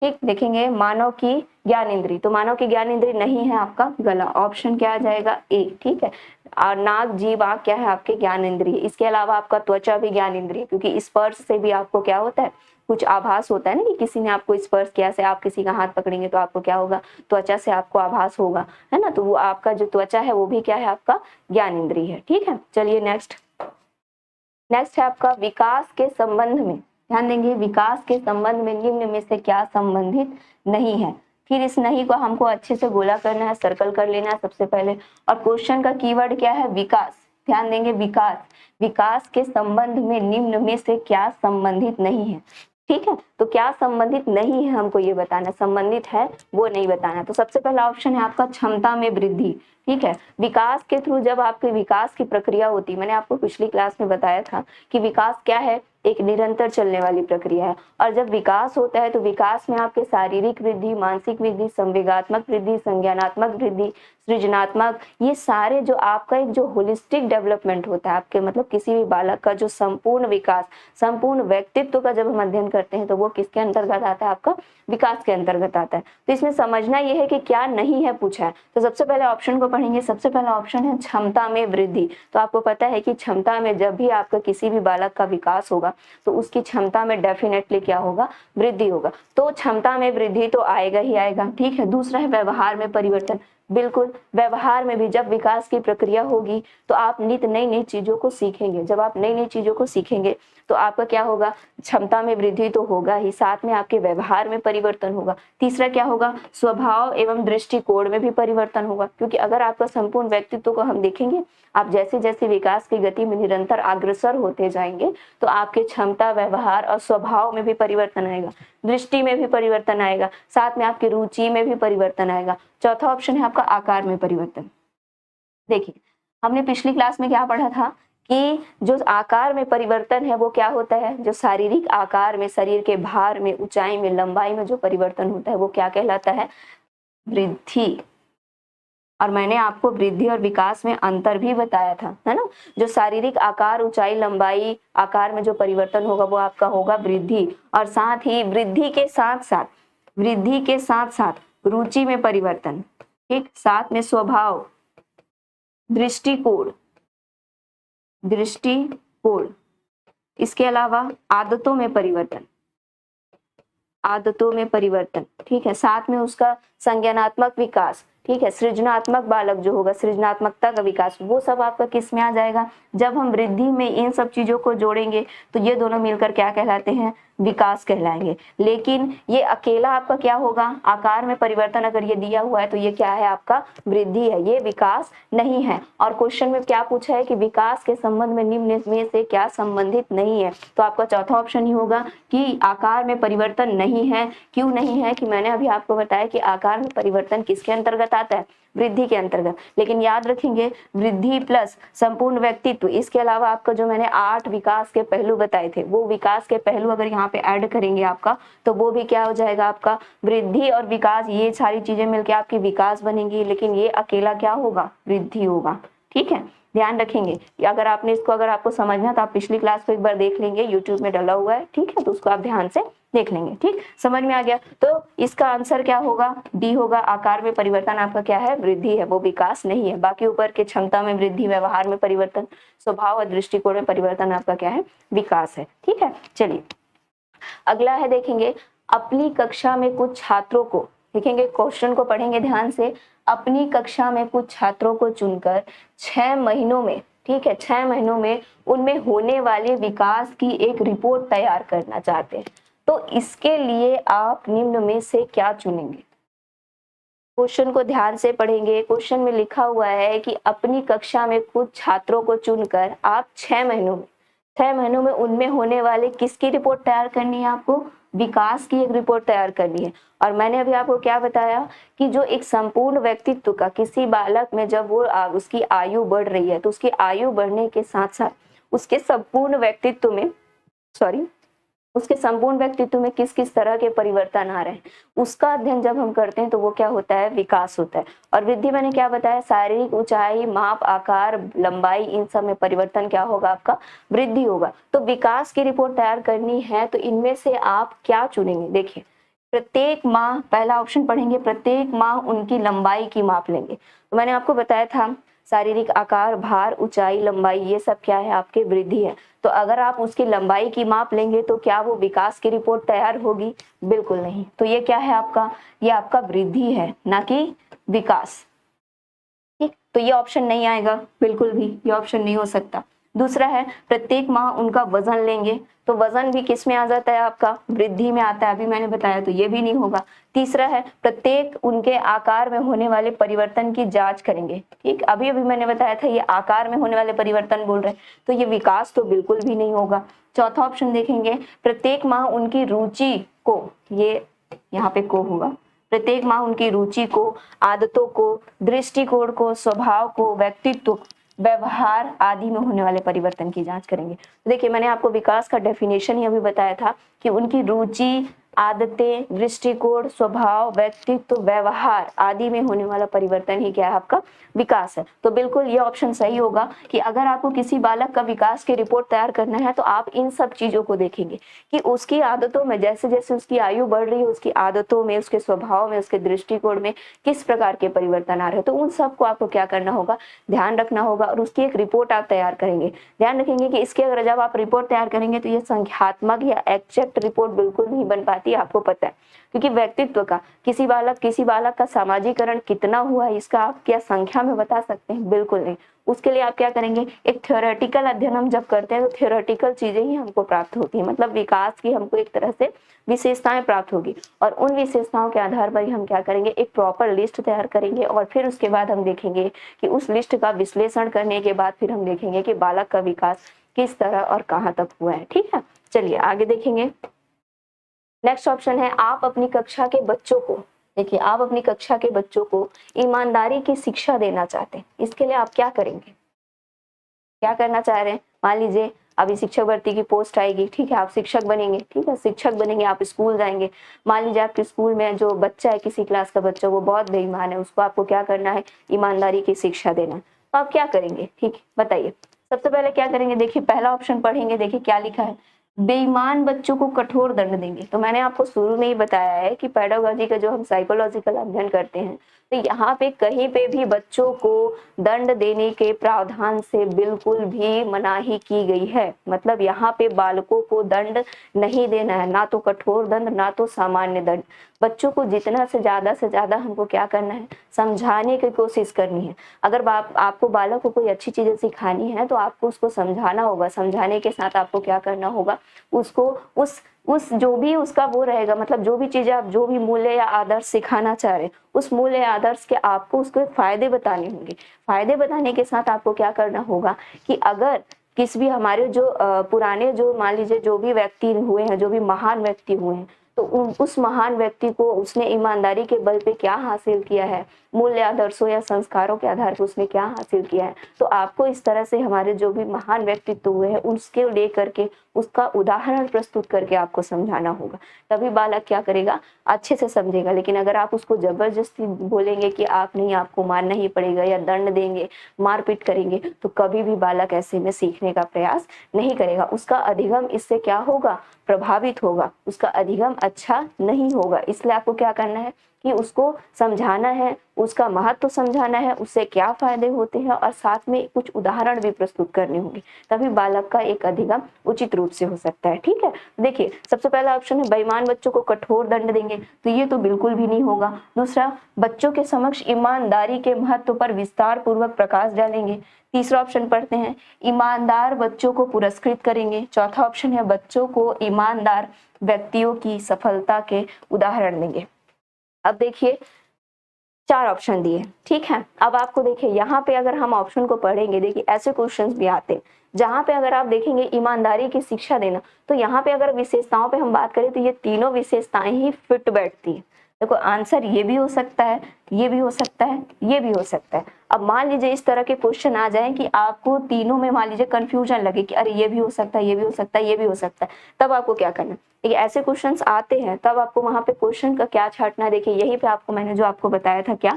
S1: ठीक, देखेंगे मानव की ज्ञान इंद्रिय, तो मानव की ज्ञान इंद्रिय नहीं है आपका गला, ऑप्शन क्या आ जाएगा ए, ठीक है। और नाक जीभ आंख क्या है आपके ज्ञान इंद्रिय। इसके अलावा आपका त्वचा भी ज्ञान इंद्रिय, क्योंकि स्पर्श से भी आपको क्या होता है, कुछ आभास होता है ना, कि किसी ने आपको स्पर्श किया, से आप किसी का हाथ पकड़ेंगे तो आपको क्या होगा, त्वचा से आपको आभास होगा, है ना, तो वो आपका जो त्वचा है वो भी क्या है आपका ज्ञान इंद्रिय है, ठीक है। चलिए नेक्स्ट है आपका विकास के संबंध में, ध्यान देंगे, विकास के संबंध में निम्न में से क्या संबंधित नहीं है। फिर इस नहीं को हमको अच्छे से गोला करना है, सर्कल कर लेना है सबसे पहले, और क्वेश्चन का कीवर्ड क्या है, विकास, ध्यान देंगे, विकास के संबंध में निम्न में से क्या संबंधित नहीं है, ठीक है। तो क्या संबंधित नहीं है हमको ये बताना, संबंधित है वो नहीं बताना। तो सबसे पहला ऑप्शन है आपका क्षमता में वृद्धि, ठीक है। विकास के थ्रू जब आपके विकास की प्रक्रिया होती, मैंने आपको पिछली क्लास में बताया था कि विकास क्या है, एक निरंतर चलने वाली प्रक्रिया है। और जब विकास होता है तो विकास में आपके शारीरिक वृद्धि, मानसिक वृद्धि, संवेगात्मक वृद्धि, संज्ञानात्मक वृद्धि, सृजनात्मक, ये सारे जो आपका एक जो होलिस्टिक डेवलपमेंट होता है आपके, मतलब किसी भी बालक का जो संपूर्ण विकास, संपूर्ण व्यक्तित्व का जब हम अध्ययन करते हैं तो वो किसके अंतर्गत आता है, आपका विकास के अंतर्गत आता है। तो इसमें समझना यह है कि क्या नहीं है पूछा है। तो सबसे पहले ऑप्शन को पढ़ेंगे। सबसे पहला ऑप्शन है क्षमता में वृद्धि। तो आपको पता है कि क्षमता में जब भी आपका किसी भी बालक का विकास होगा तो उसकी क्षमता में डेफिनेटली क्या होगा, वृद्धि होगा। तो क्षमता में वृद्धि तो आएगा ही आएगा, ठीक है। दूसरा है व्यवहार में परिवर्तन। बिल्कुल, व्यवहार में भी जब विकास की प्रक्रिया होगी तो आप नित नई नई चीजों को सीखेंगे। जब आप नई नई चीजों को सीखेंगे तो आपका क्या होगा, क्षमता में वृद्धि तो होगा ही, साथ में आपके व्यवहार में परिवर्तन होगा। तीसरा क्या होगा, स्वभाव एवं दृष्टिकोण में भी परिवर्तन होगा, क्योंकि अगर आपका संपूर्ण व्यक्तित्व को हम देखेंगे, आप जैसे जैसे विकास की गति में निरंतर अग्रसर होते जाएंगे तो आपके क्षमता, व्यवहार और स्वभाव में भी परिवर्तन आएगा, दृष्टि में भी परिवर्तन आएगा, साथ में आपकी रुचि में भी परिवर्तन आएगा। चौथा ऑप्शन है आपका आकार में परिवर्तन। देखिए, हमने पिछली क्लास में क्या पढ़ा था कि जो आकार में परिवर्तन है वो क्या होता है, जो शारीरिक आकार में, शरीर के भार में, ऊंचाई में, लंबाई में जो परिवर्तन होता है वो क्या कहलाता है, वृद्धि। और मैंने आपको वृद्धि और विकास में अंतर भी बताया था, है ना। जो शारीरिक आकार, ऊंचाई, लंबाई, आकार में जो परिवर्तन होगा वो आपका होगा वृद्धि। और साथ ही वृद्धि के साथ साथ, वृद्धि के साथ साथ रुचि में परिवर्तन, ठीक, साथ में स्वभाव, दृष्टिकोण, दृष्टिकोण, इसके अलावा आदतों में परिवर्तन, आदतों में परिवर्तन, ठीक है, साथ में उसका संज्ञानात्मक विकास, ठीक है, सृजनात्मक बालक जो होगा, सृजनात्मकता का विकास, वो सब आपका किस में आ जाएगा। जब हम वृद्धि में इन सब चीजों को जोड़ेंगे तो ये दोनों मिलकर क्या कहलाते हैं, विकास कहलाएंगे। लेकिन ये अकेला आपका क्या होगा, आकार में परिवर्तन अगर ये दिया हुआ है तो ये क्या है, आपका वृद्धि है, ये विकास नहीं है। और क्वेश्चन में क्या पूछा है कि विकास के संबंध में निम्न में से क्या संबंधित नहीं है, तो आपका चौथा ऑप्शन ही होगा कि आकार में परिवर्तन नहीं है। क्यों नहीं है, कि मैंने अभी आपको बताया कि आकार में परिवर्तन किसके अंतर्गत आता है, वृद्धि के अंतर्गत। लेकिन याद रखेंगे, वृद्धि प्लस संपूर्ण व्यक्तित्व, इसके अलावा आपका जो मैंने 8 विकास के पहलू बताए थे, वो विकास के पहलू अगर यहाँ पे ऐड करेंगे आपका, तो वो भी क्या हो जाएगा, आपका वृद्धि और विकास, ये सारी चीजें मिलकर आपकी विकास बनेंगी। लेकिन ये अकेला क्या होगा, वृद्धि होगा, ठीक है। ध्यान रखेंगे कि अगर आपने इसको, अगर आपको समझना तो आप पिछली क्लास को एक बार देख लेंगे, यूट्यूब में डला हुआ है, ठीक है, तो उसको आप ध्यान से देख लेंगे, ठीक, समझ में आ गया। तो इसका आंसर क्या होगा, डी होगा। आकार में परिवर्तन आपका क्या है, वृद्धि है, वो विकास नहीं है। बाकी ऊपर के क्षमता में वृद्धि, व्यवहार में परिवर्तन, स्वभाव और दृष्टिकोण में परिवर्तन आपका क्या है, विकास है, ठीक है। चलिए अगला है, देखेंगे अपनी कक्षा में कुछ छात्रों को, देखेंगे क्वेश्चन को पढ़ेंगे ध्यान से। अपनी कक्षा में कुछ छात्रों को चुनकर 6 महीनों में, ठीक है, 6 महीनों में उनमें होने वाले विकास की एक रिपोर्ट तैयार करना चाहते हैं। तो इसके लिए आप निम्न में से क्या चुनेंगे। क्वेश्चन को ध्यान से पढ़ेंगे। क्वेश्चन में लिखा हुआ है कि अपनी कक्षा में कुछ छात्रों को चुनकर आप 6 महीनों में, 6 महीनों में उनमें होने वाले किसकी रिपोर्ट तैयार करनी है, आपको विकास की एक रिपोर्ट तैयार करनी है। और मैंने अभी आपको क्या बताया कि जो एक संपूर्ण व्यक्तित्व का किसी बालक में जब वो उसकी आयु बढ़ रही है तो उसकी आयु बढ़ने के साथ साथ उसके संपूर्ण व्यक्तित्व में, उसके संपूर्ण व्यक्तित्व में किस किस तरह के परिवर्तन आ रहे हैं, उसका अध्ययन जब हम करते हैं तो वो क्या होता है, विकास होता है। और वृद्धि मैंने क्या बताया, शारीरिक ऊंचाई, माप, आकार, लंबाई, इन सब में परिवर्तन क्या होगा, आपका वृद्धि होगा। तो विकास की रिपोर्ट तैयार करनी है तो इनमें से आप क्या चुनेंगे। देखिए, प्रत्येक माह, पहला ऑप्शन पढ़ेंगे, प्रत्येक माह उनकी लंबाई की माप लेंगे। तो मैंने आपको बताया था शारीरिक आकार, भार, ऊंचाई, लंबाई, ये सब क्या है, आपके वृद्धि है। तो अगर आप उसकी लंबाई की माप लेंगे तो क्या वो विकास की रिपोर्ट तैयार होगी, बिल्कुल नहीं। तो ये क्या है आपका, ये आपका वृद्धि है, ना कि विकास, ठीक। तो ये ऑप्शन नहीं आएगा, बिल्कुल भी ये ऑप्शन नहीं हो सकता। दूसरा है प्रत्येक माह उनका वजन लेंगे, तो वजन भी किस में आ जाता है, आपका वृद्धि में आता है, अभी मैंने बताया, तो ये भी नहीं होगा। तीसरा है प्रत्येक उनके आकार में होने वाले परिवर्तन की जांच करेंगे, ठीक, अभी अभी मैंने बताया था ये आकार में होने वाले परिवर्तन बोल रहे हैं, तो ये विकास तो बिल्कुल भी नहीं होगा। चौथा ऑप्शन देखेंगे, प्रत्येक माह उनकी रुचि को, ये यहाँ पे को होगा, प्रत्येक माह उनकी रुचि को, आदतों को, दृष्टिकोण को, स्वभाव को, व्यक्तित्व व्यवहार आदि में होने वाले परिवर्तन की जांच करेंगे। तो देखिए, मैंने आपको विकास का डेफिनेशन ही अभी बताया था कि उनकी रुचि, आदतें, दृष्टिकोण, स्वभाव, व्यक्तित्व, व्यवहार आदि में होने वाला परिवर्तन ही क्या है, आपका विकास है। तो बिल्कुल ये ऑप्शन सही होगा कि अगर आपको किसी बालक का विकास की रिपोर्ट तैयार करना है तो आप इन सब चीजों को देखेंगे कि उसकी आदतों में, जैसे जैसे उसकी आयु बढ़ रही है, उसकी आदतों में, उसके स्वभाव में, उसके दृष्टिकोण में किस प्रकार के परिवर्तन आ रहे हैं। तो उन सबको आपको क्या करना होगा, ध्यान रखना होगा और उसकी एक रिपोर्ट आप तैयार करेंगे। ध्यान रखेंगे कि इसके अगर जब आप रिपोर्ट तैयार करेंगे तो ये संख्यात्मक या एग्जैक्ट रिपोर्ट बिल्कुल नहीं बन पाती, आपको पता है, क्योंकि व्यक्तित्व का किसी बालक का सामाजिकरण कितना हुआ है इसका आप क्या संख्या में बता सकते हैं, बिल्कुल नहीं। उसके लिए आप क्या करेंगे, एक थ्योरेटिकल अध्ययन हम जब करते हैं तो थ्योरेटिकल चीजें ही हमको प्राप्त होती है, मतलब विकास की हमको एक तरह से विशेषताएं प्राप्त होगी और उन विशेषताओं के आधार पर ही हम क्या करेंगे, एक प्रॉपर लिस्ट तैयार करेंगे और फिर उसके बाद हम देखेंगे कि उस लिस्ट का विश्लेषण करने के बाद फिर हम देखेंगे कि बालक का विकास किस तरह और कहाँ तक हुआ है। ठीक है, चलिए आगे देखेंगे। नेक्स्ट ऑप्शन है, आप अपनी कक्षा के बच्चों को, देखिए आप अपनी कक्षा के बच्चों को ईमानदारी की शिक्षा देना चाहते हैं, इसके लिए आप क्या करेंगे, क्या करना चाह रहे हैं। मान लीजिए अभी शिक्षक भर्ती की पोस्ट आएगी, ठीक है, आप शिक्षक बनेंगे, ठीक है, शिक्षक बनेंगे, आप स्कूल जाएंगे। मान लीजिए आपके स्कूल में जो बच्चा है, किसी क्लास का बच्चा, वो बहुत बेईमान है, उसको आपको क्या करना है, ईमानदारी की शिक्षा देना है। तो आप क्या करेंगे, ठीक बताइए। सबसे पहले क्या करेंगे, देखिए पहला ऑप्शन पढ़ेंगे, देखिए क्या लिखा है, बेईमान बच्चों को कठोर दंड देंगे। तो मैंने आपको शुरू में ही बताया है कि पेडागोजी का जो हम साइकोलॉजिकल अध्ययन करते हैं तो यहाँ पे कहीं पे भी बच्चों को दंड देने के प्रावधान से बिल्कुल भी मनाही की गई है। मतलब यहाँ पे बालकों को दंड नहीं देना है, ना तो कठोर दंड ना तो सामान्य दंड। बच्चों को जितना से ज्यादा हमको क्या करना है, समझाने की कोशिश करनी है। अगर आपको बालक को कोई अच्छी चीजें सिखानी है तो आपको उसको समझाना होगा, समझाने के साथ आपको क्या करना होगा, उसको उस जो भी उसका वो रहेगा, मतलब जो भी चीजें आप, जो भी मूल्य या आदर्श सिखाना चाह रहे हैं, उस मूल्य या आदर्श के आपको उसको फायदे बताने होंगे। फायदे बताने के साथ आपको क्या करना होगा कि अगर किस भी हमारे जो पुराने, जो मान लीजिए जो भी व्यक्ति हुए हैं, जो भी महान व्यक्ति हुए हैं, तो उस महान व्यक्ति को उसने ईमानदारी के बल पे क्या हासिल किया है, मूल्य आदर्शों या संस्कारों के आधार पर उसने क्या हासिल किया है। तो आपको इस तरह से हमारे जो भी महान व्यक्तित्व हुए हैं उसके लेकर के उसका उदाहरण प्रस्तुत करके आपको समझाना होगा, तभी बालक क्या करेगा, अच्छे से समझेगा। लेकिन अगर आप उसको जबरदस्ती बोलेंगे कि आप नहीं, आपको मानना ही पड़ेगा या दंड देंगे, मारपीट करेंगे, तो कभी भी बालक ऐसे में सीखने का प्रयास नहीं करेगा। उसका अधिगम इससे क्या होगा, प्रभावित होगा, उसका अधिगम अच्छा नहीं होगा। इसलिए आपको क्या करना है कि उसको समझाना है, उसका महत्व समझाना है, उससे क्या फायदे होते हैं और साथ में कुछ उदाहरण भी प्रस्तुत करने होंगे, तभी बालक का एक अधिगम उचित रूप से हो सकता है। ठीक है, देखिए सबसे पहला ऑप्शन है बेईमान बच्चों को कठोर दंड देंगे, तो ये तो बिल्कुल भी नहीं होगा। दूसरा, बच्चों के समक्ष ईमानदारी के महत्व पर विस्तार पूर्वक प्रकाश डालेंगे। तीसरा ऑप्शन पढ़ते हैं, ईमानदार बच्चों को पुरस्कृत करेंगे। चौथा ऑप्शन है, बच्चों को ईमानदार व्यक्तियों की सफलता के उदाहरण देंगे। अब देखिए 4 ऑप्शन दिए, ठीक है। अब आपको देखिए यहाँ पे अगर हम ऑप्शन को पढ़ेंगे, देखिए ऐसे क्वेश्चंस भी आते हैं जहाँ पे अगर आप देखेंगे ईमानदारी की शिक्षा देना, तो यहाँ पे अगर विशेषताओं पे हम बात करें तो ये तीनों विशेषताएं ही फिट बैठती है। देखो आंसर ये भी हो सकता है, ये भी हो सकता है, ये भी हो सकता है। अब मान लीजिए इस तरह के क्वेश्चन आ जाए कि आपको तीनों में मान लीजिए कंफ्यूजन लगे कि अरे ये भी हो सकता है, ये भी हो सकता है, ये भी हो सकता है, तब आपको क्या करना है, देखिए ऐसे क्वेश्चंस आते हैं तब आपको वहां पे क्वेश्चन का क्या छांटना है। देखिए यही पे आपको मैंने जो आपको बताया था क्या,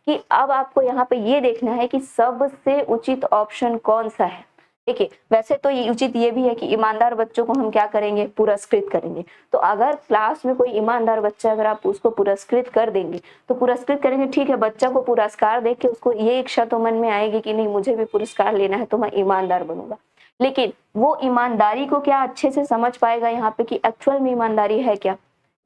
S1: कि अब आपको यहाँ पे ये देखना है कि सबसे उचित ऑप्शन कौन सा है। देखिए वैसे तो ये उचित ये भी है कि ईमानदार बच्चों को हम क्या करेंगे, पुरस्कृत करेंगे। तो अगर क्लास में कोई ईमानदार बच्चा, अगर आप उसको पुरस्कृत कर देंगे तो पुरस्कृत करेंगे, ठीक है, बच्चा को पुरस्कार देख के उसको ये इच्छा तो मन में आएगी कि नहीं मुझे भी पुरस्कार लेना है तो मैं ईमानदार बनूंगा। लेकिन वो ईमानदारी को क्या अच्छे से समझ पाएगा यहाँ पे कि एक्चुअल में ईमानदारी है क्या,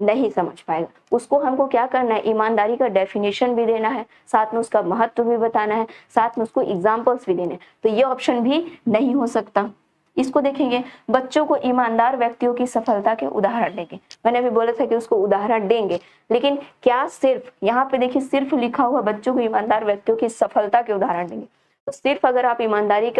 S1: नहीं समझ पाएगा। उसको हमको क्या करना है, ईमानदारी का डेफिनेशन भी देना है, साथ में उसका महत्व भी बताना है, साथ में उसको एग्जाम्पल्स भी देने हैं। तो ये ऑप्शन भी नहीं हो सकता। इसको देखेंगे, बच्चों को ईमानदार व्यक्तियों की सफलता के उदाहरण देंगे। मैंने अभी बोला था कि उसको उदाहरण देंगे, लेकिन क्या सिर्फ यहाँ पे देखिए सिर्फ लिखा हुआ बच्चों को ईमानदार व्यक्तियों की सफलता के उदाहरण देंगे। तो सिर्फ अगर आप ईमानदारी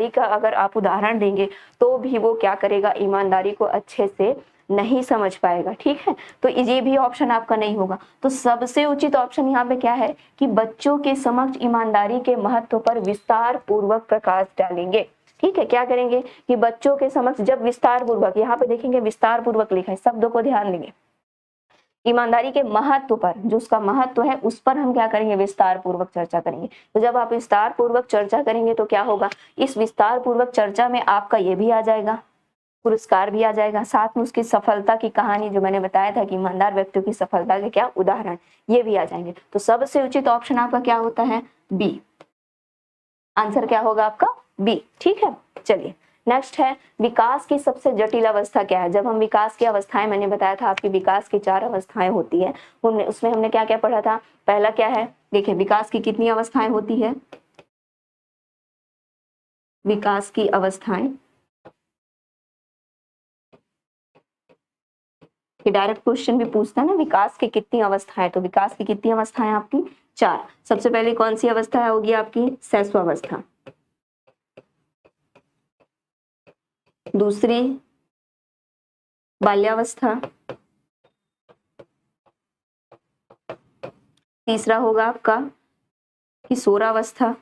S1: का अगर आप उदाहरण देंगे तो भी वो क्या करेगा, ईमानदारी को अच्छे से नहीं समझ पाएगा, ठीक है। तो ये भी ऑप्शन आपका नहीं होगा। तो सबसे उचित ऑप्शन यहाँ पे क्या है कि बच्चों के समक्ष ईमानदारी के महत्व पर विस्तार पूर्वक प्रकाश डालेंगे, ठीक है। क्या करेंगे कि बच्चों के समक्ष जब विस्तार पूर्वक, यहाँ पे देखेंगे विस्तार पूर्वक लिखा है, शब्दों को ध्यान देंगे, ईमानदारी के महत्व पर, जो उसका महत्व है उस पर हम क्या करेंगे, विस्तार पूर्वक चर्चा करेंगे। तो जब आप विस्तार पूर्वक चर्चा करेंगे तो क्या होगा, इस विस्तार पूर्वक चर्चा में आपका ये भी आ जाएगा, पुरस्कार भी आ जाएगा, साथ में उसकी सफलता की कहानी जो मैंने बताया था कि ईमानदार व्यक्तियों की सफलता के क्या उदाहरण, ये भी आ जाएंगे। तो सबसे उचित ऑप्शन आपका क्या होता है, बी। आंसर क्या होगा आपका, बी, ठीक है। चलिए नेक्स्ट है, विकास की सबसे जटिल अवस्था क्या है। जब हम विकास की अवस्थाएं, मैंने बताया था आपकी विकास की 4 अवस्थाएं होती है, उसमें हमने क्या क्या पढ़ा था। पहला क्या है, देखिए विकास की कितनी अवस्थाएं होती है, विकास की अवस्थाएं, कि डायरेक्ट क्वेश्चन भी पूछता है ना, विकास की कितनी अवस्थाएं, तो विकास की कितनी अवस्थाएं आपकी 4। सबसे पहले कौन सी अवस्था होगी आपकी, शैशवावस्था, दूसरी बाल्यावस्था, तीसरा होगा आपका किशोरावस्था,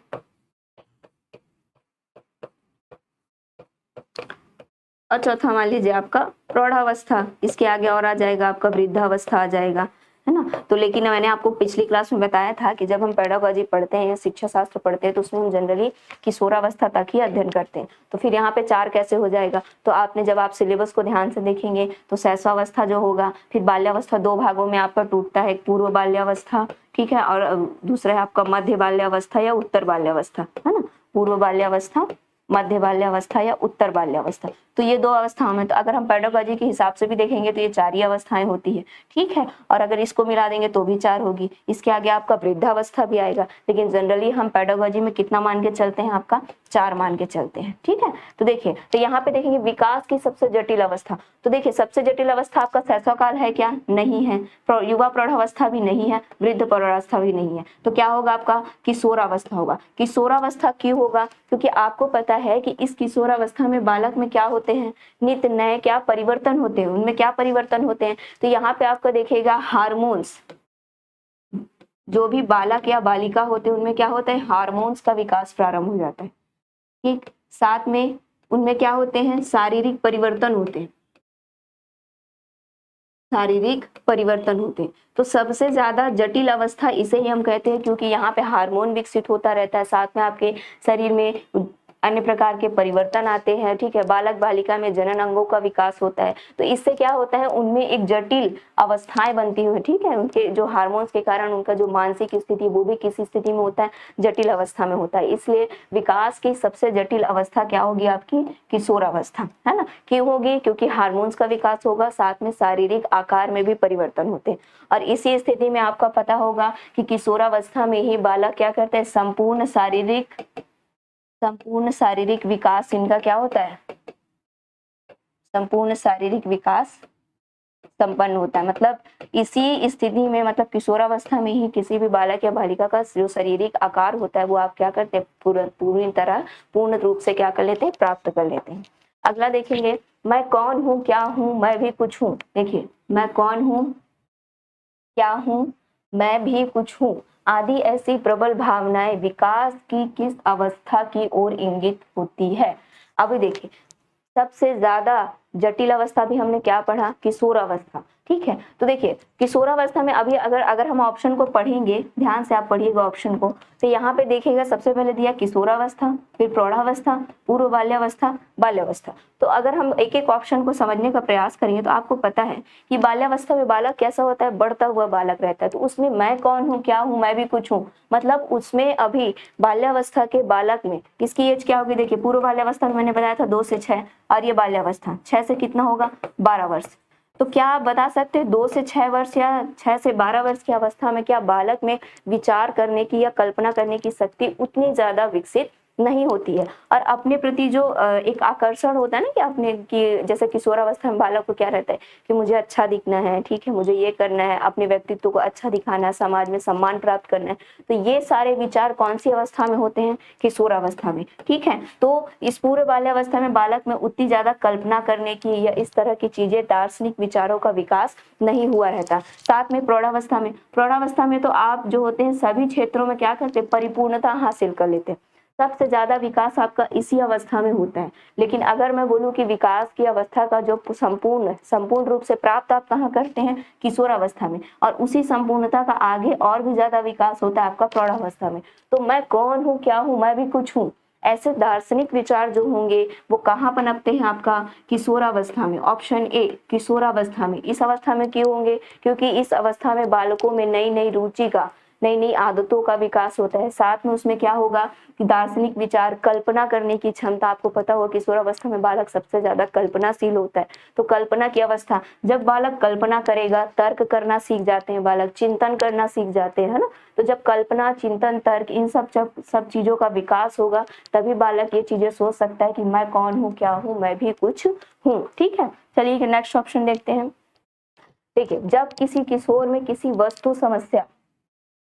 S1: और चौथा मान लीजिए आपका प्रौढ़ावस्था। इसके आगे और आ जाएगा आपका वृद्धावस्था आ जाएगा, है ना। तो लेकिन मैंने आपको पिछली क्लास में बताया था कि जब हम पेडागोजी पढ़ते हैं या शिक्षा शास्त्र पढ़ते हैं तो उसमें हम जनरली किशोरावस्था तक ही अध्ययन करते हैं। तो फिर यहाँ पे 4 कैसे हो जाएगा, तो आपने जब आप सिलेबस को ध्यान से देखेंगे तो शैशवावस्था जो होगा, फिर बाल्यावस्था 2 भागों में आपका टूटता है, एक पूर्व बाल्यावस्था, ठीक है, और दूसरा है आपका मध्य बाल्यावस्था या उत्तर बाल्यावस्था, है ना। पूर्व बाल्यावस्था, मध्य बाल्यावस्था या उत्तर बाल्यावस्था। तो ये 2 अवस्थाओं में, तो अगर हम पेडागोजी के हिसाब से भी देखेंगे तो ये 4 ही अवस्थाएं होती है, ठीक है। और अगर इसको मिला देंगे तो भी 4 होगी। इसके आगे आपका वृद्धावस्था भी आएगा, लेकिन जनरली हम पेडागोजी में कितना मान के चलते हैं, आपका 4 मान के चलते हैं, ठीक है। तो देखिए, तो यहाँ पे देखेंगे विकास की सबसे जटिल अवस्था, तो देखिए सबसे जटिल अवस्था आपका शैशवकाल है क्या, नहीं है। युवा प्रौढ़ावस्था भी नहीं है, वृद्ध प्रौढ़ावस्था भी नहीं है। तो क्या होगा आपका, किशोरावस्था होगा। किशोरावस्था क्यों होगा, क्योंकि आपको पता है कि इस किशोरावस्था में बालक में क्या होते हैं, नित्य नए क्या परिवर्तन होते हैं। उनमें क्या परिवर्तन होते हैं, तो यहाँ पे आपको देखेगा हार्मोन्स, जो भी बालक या बालिका होते हैं उनमें क्या होता है, हार्मोन्स का विकास प्रारंभ हो जाता है, ठीक। साथ में उनमें क्या होते हैं, शारीरिक परिवर्तन होते हैं, शारीरिक परिवर्तन होते हैं। तो सबसे ज्यादा जटिल अवस्था इसे ही हम कहते हैं, क्योंकि यहाँ पे हार्मोन विकसित होता रहता है, साथ में आपके शरीर में अन्य प्रकार के परिवर्तन आते हैं, ठीक है। बालक बालिका में जनन अंगों का विकास होता है, तो इससे क्या होता है, उनमें एक जटिल अवस्थाएं बनती हुई, ठीक है। उनके जो हार्मोन्स के कारण उनका जो मानसिक स्थिति वो भी किस स्थिति में होता है, जटिल अवस्था में होता है। इसलिए विकास की सबसे जटिल अवस्था क्या होगी आपकी, किशोरावस्था, है ना। क्यों होगी, क्योंकि हार्मोन्स का विकास होगा, साथ में शारीरिक आकार में भी परिवर्तन होते हैं। और इसी स्थिति में आपका पता होगा कि किशोरावस्था में ही बालक क्या करते हैं, संपूर्ण शारीरिक विकास इनका क्या होता है, संपूर्ण शारीरिक विकास संपन्न होता है। मतलब इसी स्थिति में, मतलब किशोरावस्था में ही किसी भी बालक या बालिका का जो शारीरिक आकार होता है वो आप क्या करते हैं, पूर्ण रूप से क्या कर लेते हैं, प्राप्त कर लेते हैं। अगला देखेंगे, मैं कौन हूँ, क्या हूँ, मैं भी कुछ हूँ। देखिए, मैं कौन हूँ, क्या हूँ, मैं भी कुछ हूँ आदि ऐसी प्रबल भावनाएं विकास की किस अवस्था की ओर इंगित होती है। अभी देखिए, सबसे ज्यादा जटिल अवस्था भी हमने क्या पढ़ा, किशोरावस्था, ठीक है। तो देखिए किशोरावस्था में अभी अगर हम ऑप्शन को पढ़ेंगे, ध्यान से आप पढ़िएगा ऑप्शन को, तो यहाँ पे देखिएगा सबसे पहले दिया किशोरावस्था, फिर प्रौढ़ावस्था, पूर्व बाल्यावस्था, बाल्यावस्था। तो अगर हम एक एक ऑप्शन को समझने का प्रयास करेंगे तो आपको पता है कि बाल्यावस्था में बालक कैसा होता है, बढ़ता हुआ बालक रहता है। तो उसमें मैं कौन हूँ, क्या हूँ, मैं भी कुछ हूँ, मतलब उसमें अभी बाल्यावस्था के बालक में किसकी एज क्या होगी, देखिए पूर्व बाल्यावस्था में मैंने बताया था 2 से 6, और ये बाल्यावस्था 6 से कितना होगा, 12 वर्ष। तो क्या आप बता सकते हैं 2 से 6 वर्ष या 6 से 12 वर्ष की अवस्था में क्या बालक में विचार करने की या कल्पना करने की शक्ति उतनी ज्यादा विकसित नहीं होती है। और अपने प्रति जो एक आकर्षण होता है ना कि अपने कि जैसे किशोरावस्था में बालक को क्या रहता है कि मुझे अच्छा दिखना है, ठीक है, मुझे ये करना है, अपने व्यक्तित्व को अच्छा दिखाना है, समाज में सम्मान प्राप्त करना है। तो ये सारे विचार कौन सी अवस्था में होते हैं? किशोरावस्था में, ठीक है। तो इस पूरे बाल्यावस्था में बालक में उतनी ज्यादा कल्पना करने की या इस तरह की चीजें, दार्शनिक विचारों का विकास नहीं हुआ रहता। साथ में प्रौढ़ावस्था में तो आप जो होते हैं सभी क्षेत्रों में क्या करते हैं? परिपूर्णता हासिल कर लेते हैं। सबसे ज्यादा विकास आपका इसी अवस्था में होता है। लेकिन अगर मैं बोलूं कि विकास की अवस्था का जो संपूर्ण रूप से प्राप्त आप कहाँ करते हैं? किशोरावस्था में। और उसी संपूर्णता का आगे और भी ज्यादा विकास होता है आपका प्रौढ़ावस्था में। तो मैं कौन हूँ, क्या हूँ, मैं भी कुछ हूँ, ऐसे दार्शनिक विचार जो होंगे वो कहाँ पनपते हैं? आपका किशोरावस्था में। ऑप्शन ए, किशोरावस्था में। इस अवस्था में क्यों होंगे? क्योंकि इस अवस्था में बालकों में नई नई रुचि का, नई नई आदतों का विकास होता है। साथ में उसमें क्या होगा कि दार्शनिक विचार, कल्पना करने की क्षमता, आपको पता होगा किशोरावस्था में बालक सबसे ज्यादा कल्पनाशील होता है। तो कल्पना की अवस्था, जब बालक कल्पना करेगा, तर्क करना सीख जाते हैं बालक, चिंतन करना सीख जाते हैं, है ना। तो जब कल्पना, चिंतन, तर्क, इन सब चीजों का विकास होगा तभी बालक ये चीजें सोच सकता है कि मैं कौन हूँ, क्या हूँ, मैं भी कुछ हूँ, ठीक है। चलिए नेक्स्ट ऑप्शन देखते हैं। देखिए, जब किसी किशोर में किसी वस्तु समस्या,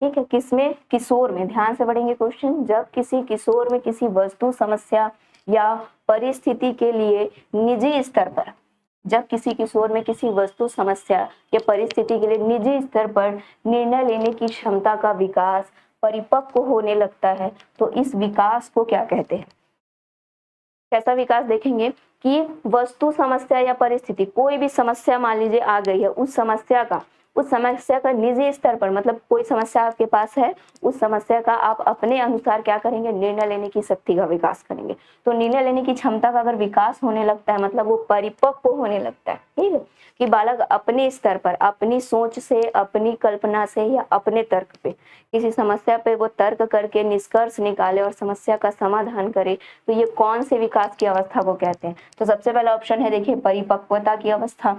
S1: ठीक है, किसमें? किशोर में। ध्यान से पढ़ेंगे क्वेश्चन। जब किसी किशोर में किसी वस्तु समस्या या परिस्थिति के लिए निजी स्तर पर, जब किसी किशोर में किसी वस्तु समस्या या परिस्थिति के लिए निजी स्तर पर निर्णय लेने की क्षमता का विकास परिपक्व होने लगता है, तो इस विकास को क्या कहते हैं? कैसा विकास देखेंगे कि वस्तु समस्या या परिस्थिति, कोई भी समस्या मान लीजिए आ गई है, उस समस्या का निजी स्तर पर, मतलब कोई समस्या आपके पास है, उस समस्या का आप अपने अनुसार क्या करेंगे? निर्णय लेने की शक्ति का विकास करेंगे। तो निर्णय लेने की क्षमता का अगर विकास होने लगता है मतलब वो परिपक्व होने लगता है, ठीक है, कि बालक अपने स्तर पर, अपनी सोच से, अपनी कल्पना से या अपने तर्क पे किसी समस्या पे वो तर्क करके निष्कर्ष निकाले और समस्या का समाधान करे। तो ये कौन से विकास की अवस्था को कहते हैं? तो सबसे पहला ऑप्शन है, देखिए, परिपक्वता की अवस्था,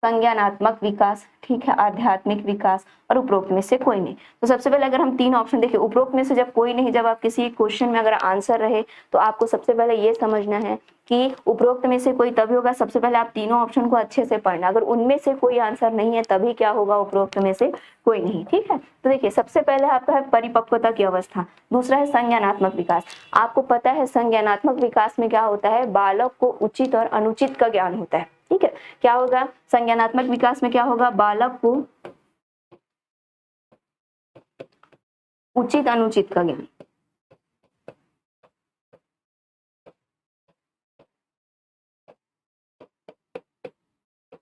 S1: संज्ञानात्मक विकास, ठीक है, आध्यात्मिक विकास, और उपरोक्त में से कोई नहीं। तो सबसे पहले अगर हम तीन ऑप्शन देखें, उपरोक्त में से जब कोई नहीं, जब आप किसी क्वेश्चन में अगर आंसर रहे तो आपको सबसे पहले ये समझना है कि उपरोक्त में से कोई तभी होगा, सबसे पहले आप तीनों ऑप्शन को अच्छे से पढ़ना। अगर उनमें से कोई आंसर नहीं है तभी क्या होगा? उपरोक्त में से कोई नहीं, ठीक है। तो देखिए, सबसे पहले आपका है परिपक्वता की अवस्था, दूसरा है संज्ञानात्मक विकास। आपको पता है संज्ञानात्मक विकास में क्या होता है? बालक को उचित और अनुचित का ज्ञान होता है, ठीक है। क्या होगा संज्ञानात्मक विकास में? क्या होगा? बालक को उचित अनुचित का ज्ञान,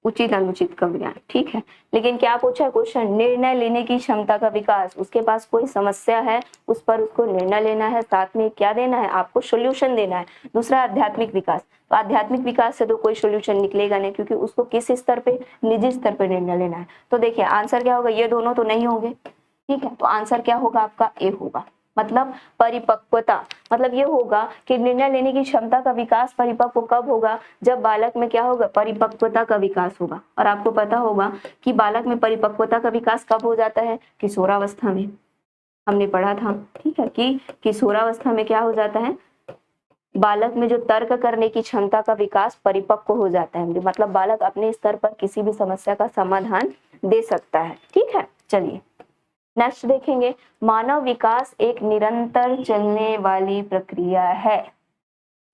S1: उचित अनुचित का ज्ञान, ठीक है। लेकिन क्या पूछा है क्वेश्चन? निर्णय लेने की क्षमता का विकास। उसके पास कोई समस्या है, उस पर उसको निर्णय लेना है, साथ में क्या देना है? आपको सोल्यूशन देना है। दूसरा आध्यात्मिक विकास। तो आध्यात्मिक विकास से तो कोई सोल्यूशन निकलेगा नहीं, क्योंकि उसको किस स्तर पे? निजी स्तर पे निर्णय लेना है। तो देखिए आंसर क्या होगा? ये दोनों तो नहीं होंगे, ठीक है। तो आंसर क्या होगा आपका? ए होगा। मतलब परिपक्वता, मतलब ये होगा कि निर्णय लेने की क्षमता का विकास परिपक्व कब होगा? जब बालक में क्या होगा? परिपक्वता का विकास होगा। और आपको पता होगा कि बालक में परिपक्वता का विकास कब हो जाता है? किशोरावस्था में। हमने पढ़ा था, ठीक है, कि किशोरावस्था में क्या हो जाता है? बालक में जो तर्क करने की क्षमता का विकास परिपक्व हो जाता है, मतलब बालक अपने स्तर पर किसी भी समस्या का समाधान दे सकता है, ठीक है। चलिए नेक्स्ट देखेंगे, मानव विकास एक निरंतर चलने वाली प्रक्रिया है,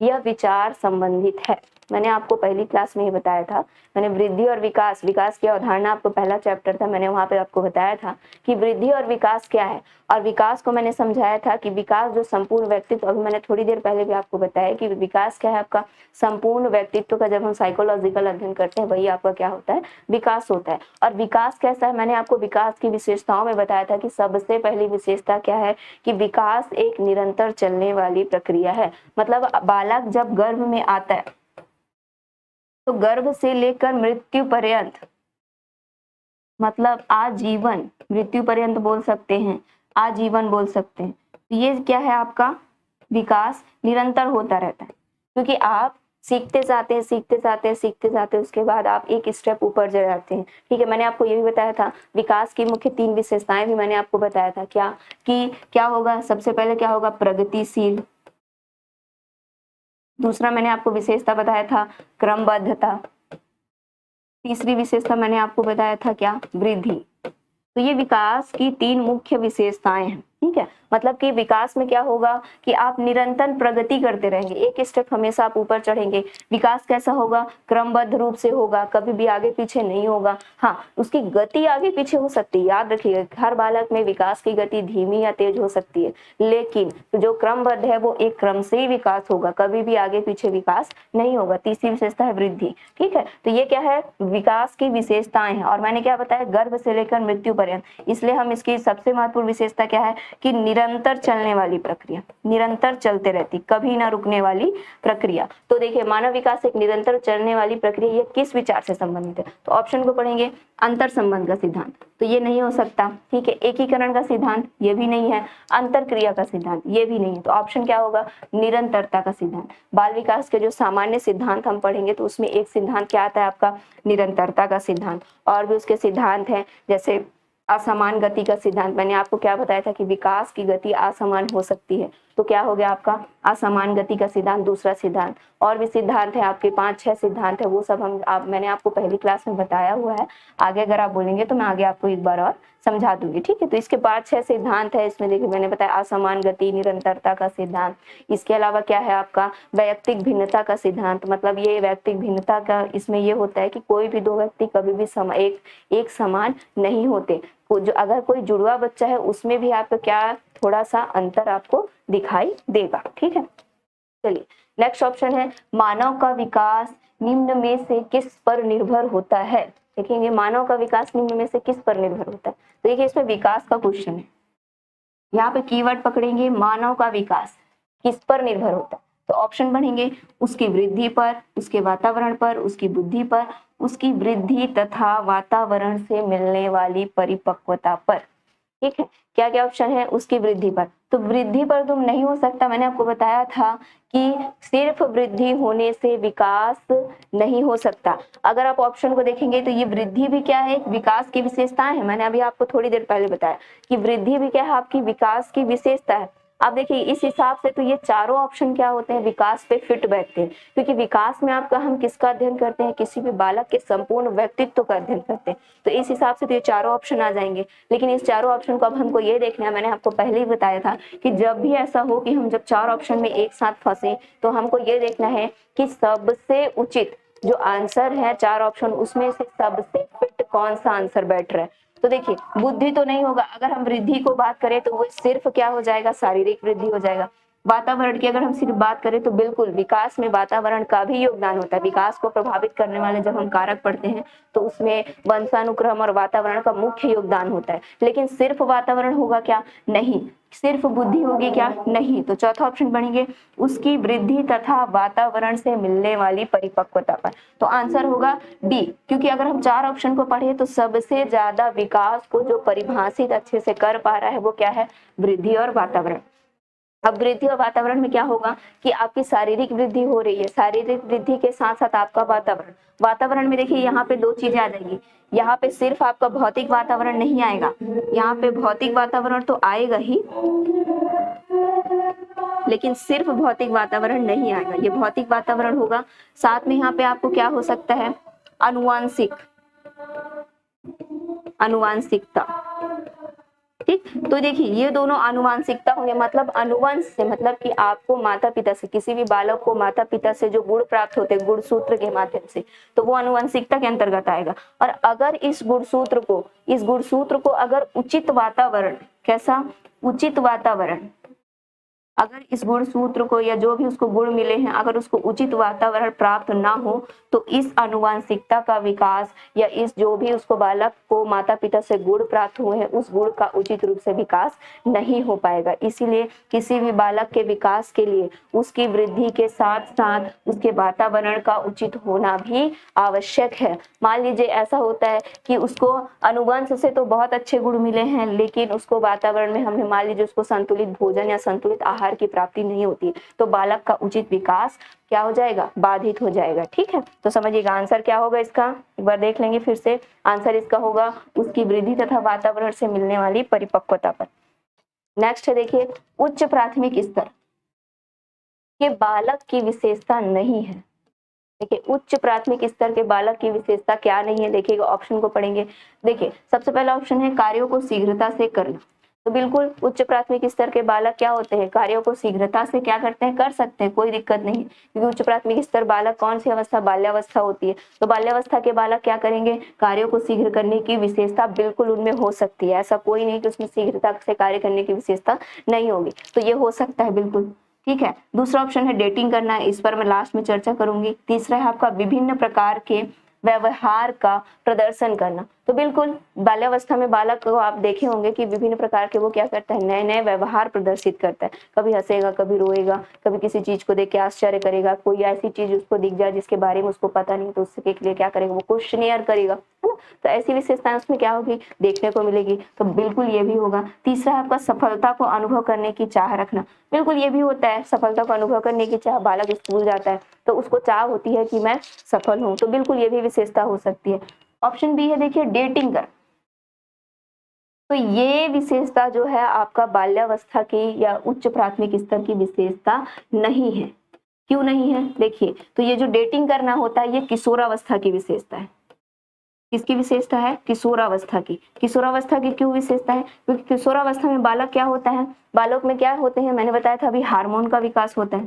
S1: यह विचार संबंधित है। मैंने आपको पहली क्लास में ही बताया था, मैंने वृद्धि और विकास, विकास की अवधारणा, आपको पहला चैप्टर था, मैंने वहां पे आपको बताया था कि वृद्धि और विकास क्या है। और विकास को मैंने समझाया था कि विकास जो संपूर्ण व्यक्तित्व, अभी मैंने थोड़ी देर पहले भी आपको बताया कि विकास क्या है आपका? संपूर्ण व्यक्तित्व का जब हम साइकोलॉजिकल अध्ययन करते हैं वही आपका क्या होता है? विकास होता है। और विकास कैसा है? मैंने आपको विकास की विशेषताओं में बताया था कि सबसे पहली विशेषता क्या है? कि विकास एक निरंतर चलने वाली प्रक्रिया है। मतलब बालक जब गर्भ में आता है तो गर्भ से लेकर मृत्यु पर्यंत, मतलब आजीवन, मृत्यु पर्यंत बोल सकते हैं, आजीवन बोल सकते हैं, तो ये क्या है आपका? विकास निरंतर होता रहता है। क्योंकि आप सीखते जाते हैं, सीखते जाते हैं, सीखते जाते हैं, उसके बाद आप एक स्टेप ऊपर चले जाते हैं, ठीक है। मैंने आपको ये भी बताया था विकास की मुख्य तीन विशेषताएं भी मैंने आपको बताया था। क्या कि क्या होगा? सबसे पहले क्या होगा? प्रगतिशील, दूसरा मैंने आपको विशेषता बताया था क्रमबद्धता। तीसरी विशेषता मैंने आपको बताया था क्या, वृद्धि। तो ये विकास की 3 मुख्य विशेषताएं हैं, ठीक है। मतलब कि विकास में क्या होगा कि आप निरंतर प्रगति करते रहेंगे, एक स्टेप हमेशा आप ऊपर चढ़ेंगे। विकास कैसा होगा, क्रमबद्ध रूप से होगा, कभी भी आगे पीछे नहीं होगा। हाँ, उसकी गति आगे पीछे हो सकती है, याद रखिएगा हर बालक में विकास की गति धीमी या तेज हो सकती है, लेकिन जो क्रमबद्ध है वो एक क्रम से ही विकास होगा, कभी भी आगे पीछे विकास नहीं होगा। तीसरी विशेषता है वृद्धि, ठीक है। तो ये क्या है, विकास की विशेषताएं हैं। और मैंने क्या बताया, गर्भ से लेकर मृत्यु पर्यंत, इसलिए हम इसकी सबसे महत्वपूर्ण विशेषता क्या है कि निरंतर चलने वाली प्रक्रिया, निरंतर चलते रहती, कभी ना रुकने वाली प्रक्रिया। तो देखिए मानव विकास एक निरंतर चलने वाली प्रक्रिया, ये किस विचार से संबंधित है, तो ऑप्शन को पढ़ेंगे, अंतर संबंध का सिद्धांत, तो ये नहीं हो सकता, ठीक है। एकीकरण का सिद्धांत, ये भी नहीं है। अंतर क्रिया का सिद्धांत, ये भी नहीं है। तो ऑप्शन क्या होगा, निरंतरता का सिद्धांत। बाल विकास के जो सामान्य सिद्धांत हम पढ़ेंगे तो उसमें एक सिद्धांत क्या आता है आपका, निरंतरता का सिद्धांत। और भी उसके सिद्धांत हैं, जैसे असमान गति का सिद्धांत। मैंने आपको क्या बताया था कि विकास की गति असमान हो सकती है, तो क्या हो गया आपका असमान गति का सिद्धांत, दूसरा सिद्धांत। और भी सिद्धांत है आपके 5-6 सिद्धांत है, वो सब मैंने आपको पहली क्लास में बताया हुआ है। आगे अगर आप बोलेंगे तो मैं आगे आपको एक बार और समझा दूंगी, ठीक है। तो इसके 5-6 सिद्धांत है, इसमें देखिए मैंने बताया असमान गति, निरंतरता का सिद्धांत। इसके अलावा क्या है आपका वैयक्तिक भिन्नता का सिद्धांत। मतलब ये वैयक्तिक भिन्नता का इसमें ये होता है कि कोई भी 2 व्यक्ति कभी भी एक समान नहीं होते। जो अगर कोई जुड़वा बच्चा है उसमें भी आपको क्या थोड़ा सा अंतर आपको दिखाई देगा, ठीक है। चलिए नेक्स्ट ऑप्शन है, मानव का विकास निम्न में से किस पर निर्भर होता है। देखेंगे मानव का विकास निम्न में से किस पर निर्भर होता है। तो देखिए इसमें विकास का क्वेश्चन है, यहाँ पे कीवर्ड पकड़ेंगे, मानव का विकास किस पर निर्भर होता है। तो ऑप्शन बढ़ेंगे, उसकी वृद्धि पर, उसके वातावरण पर, उसकी बुद्धि पर, उसकी वृद्धि तथा वातावरण से मिलने वाली परिपक्वता पर, ठीक है। क्या क्या ऑप्शन है, उसकी वृद्धि पर। तो वृद्धि पर तुम नहीं हो सकता, मैंने आपको बताया था कि सिर्फ वृद्धि होने से विकास नहीं हो सकता। अगर आप ऑप्शन को देखेंगे तो ये वृद्धि भी क्या है, विकास की विशेषताएं है। मैंने अभी आपको थोड़ी देर पहले बताया कि वृद्धि भी क्या है, आपकी विकास की विशेषता है। अब देखिए इस हिसाब से तो ये चारों ऑप्शन क्या होते हैं, विकास पे फिट बैठते हैं, क्योंकि विकास में आपका हम किसका अध्ययन करते हैं, किसी भी बालक के संपूर्ण व्यक्तित्व का अध्ययन करते हैं। तो इस हिसाब से तो ये चारों ऑप्शन आ जाएंगे। लेकिन इस चारों ऑप्शन को अब हमको ये देखना है, मैंने आपको पहले ही बताया था कि जब भी ऐसा हो कि हम जब 4 ऑप्शन में एक साथ फंसे तो हमको ये देखना है कि सबसे उचित जो आंसर है 4 ऑप्शन उसमें से सबसे फिट कौन सा आंसर बैठ रहा है। तो देखिए बुद्धि तो नहीं होगा, अगर हम वृद्धि को बात करें तो वो सिर्फ क्या हो जाएगा, शारीरिक वृद्धि हो जाएगा। वातावरण की अगर हम सिर्फ बात करें तो बिल्कुल विकास में वातावरण का भी योगदान होता है। विकास को प्रभावित करने वाले जब हम कारक पढ़ते हैं तो उसमें वंशानुक्रम और वातावरण का मुख्य योगदान होता है। लेकिन सिर्फ वातावरण होगा क्या, नहीं। सिर्फ बुद्धि होगी क्या, नहीं। तो चौथा ऑप्शन बनेंगे, उसकी वृद्धि तथा वातावरण से मिलने वाली परिपक्वता पर। तो आंसर होगा डी, क्योंकि अगर हम 4 ऑप्शन को पढ़े तो सबसे ज्यादा विकास को जो परिभाषित अच्छे से कर पा रहा है वो क्या है, वृद्धि और वातावरण। अब वृद्धि और वातावरण में क्या होगा कि आपकी शारीरिक वृद्धि हो रही है, शारीरिक वृद्धि के साथ साथ आपका वातावरण। वातावरण में देखिए यहाँ पे 2 चीजें आ जाएंगी, यहाँ पे सिर्फ आपका भौतिक वातावरण नहीं आएगा, यहाँ पे भौतिक वातावरण तो आएगा ही, लेकिन सिर्फ भौतिक वातावरण नहीं आएगा, ये भौतिक वातावरण होगा। साथ में यहाँ पे आपको क्या हो सकता है, अनुवांशिकता, ठीक। तो देखिए ये दोनों आनुवांशिकता होंगे, मतलब अनुवंश से, मतलब कि आपको माता पिता से, किसी भी बालक को माता पिता से जो गुण प्राप्त होते हैं गुणसूत्र के माध्यम से, तो वो आनुवंशिकता के अंतर्गत आएगा। और अगर इस गुणसूत्र को अगर उचित वातावरण, कैसा उचित वातावरण, अगर इस गुण सूत्र को या जो भी उसको गुण मिले हैं अगर उसको उचित वातावरण प्राप्त ना हो तो इस आनुवांशिकता का विकास या इस जो भी उसको बालक को माता पिता से गुण प्राप्त हुए हैं उस गुण का उचित रूप से विकास नहीं हो पाएगा। इसीलिए किसी भी बालक के विकास के लिए उसकी वृद्धि के साथ साथ उसके वातावरण का उचित होना भी आवश्यक है। मान लीजिए ऐसा होता है कि उसको अनुवंश से तो बहुत अच्छे गुण मिले हैं लेकिन उसको वातावरण में हमने मान लीजिए उसको संतुलित भोजन या संतुलित आहार की प्राप्ति नहीं होती तो बालक का उचित विकास क्या हो जाएगा, बाधित हो जाएगा। ठीक है, तो समझिएगा आंसर क्या होगा इसका, एक बार देख लेंगे फिर से। आंसर इसका होगा उसकी वृद्धि तथा वातावरण से मिलने वाली परिपक्वता पर। नेक्स्ट है देखिए उच्च प्राथमिक स्तर। के बालक की विशेषता नहीं है। देखिए उच्च प्राथमिक स्तर के बालक की विशेषता क्या नहीं है, देखिएगा ऑप्शन को पढ़ेंगे। देखिए सबसे पहला ऑप्शन है कार्यों को शीघ्रता से करना। तो बिल्कुल उच्च प्राथमिक स्तर के बालक क्या होते हैं, कार्यों को शीघ्रता से क्या करते हैं, कर सकते हैं, कोई दिक्कत नहीं है। क्योंकि उच्च प्राथमिक स्तर बालक कौन सी अवस्था, बाल्यावस्था होती है। तो बाल्यावस्था के बालक क्या करेंगे, कार्यों को शीघ्र करने की विशेषता बिल्कुल उनमें हो सकती है। ऐसा कोई नहीं कि उसमें शीघ्रता से कार्य करने की विशेषता नहीं होगी, तो ये हो सकता है बिल्कुल। ठीक है, दूसरा ऑप्शन है डेटिंग करना है, इस पर मैं लास्ट में चर्चा करूंगी। तीसरा है आपका विभिन्न प्रकार के व्यवहार का प्रदर्शन करना। तो बिल्कुल बाल्यावस्था में बालक को आप देखे होंगे कि विभिन्न प्रकार के वो क्या करता है, नए नए व्यवहार प्रदर्शित करता है। कभी हंसेगा, कभी रोएगा, कभी किसी चीज को देख के आश्चर्य करेगा, कोई ऐसी चीज उसको दिख जाए जिसके बारे में उसको पता नहीं, तो उसके लिए क्या करेगा, वो क्वेश्चनियर करेगा, है ना। तो ऐसी विशेषताएं उसमें क्या होगी, देखने को मिलेगी। तो बिल्कुल ये भी होगा। तीसरा है आपका सफलता को अनुभव करने की चाह रखना। बिल्कुल ये भी होता है, सफलता को अनुभव करने की चाह। बालक स्कूल जाता है तो उसको चाह होती है कि मैं सफल हूं, तो बिल्कुल ये भी विशेषता हो सकती है। ऑप्शन बी है देखिए डेटिंग कर। तो ये विशेषता जो है आपका बाल्यावस्था की या उच्च प्राथमिक स्तर की विशेषता नहीं है। क्यों नहीं है, देखिए तो ये जो डेटिंग करना होता है ये किशोरावस्था की विशेषता है। किसकी विशेषता है, किशोरावस्था की। किशोरावस्था की क्यों विशेषता है, क्योंकि किशोरावस्था में बालक क्या होता है, बालक में क्या होते हैं, मैंने बताया था अभी हार्मोन का विकास होता है।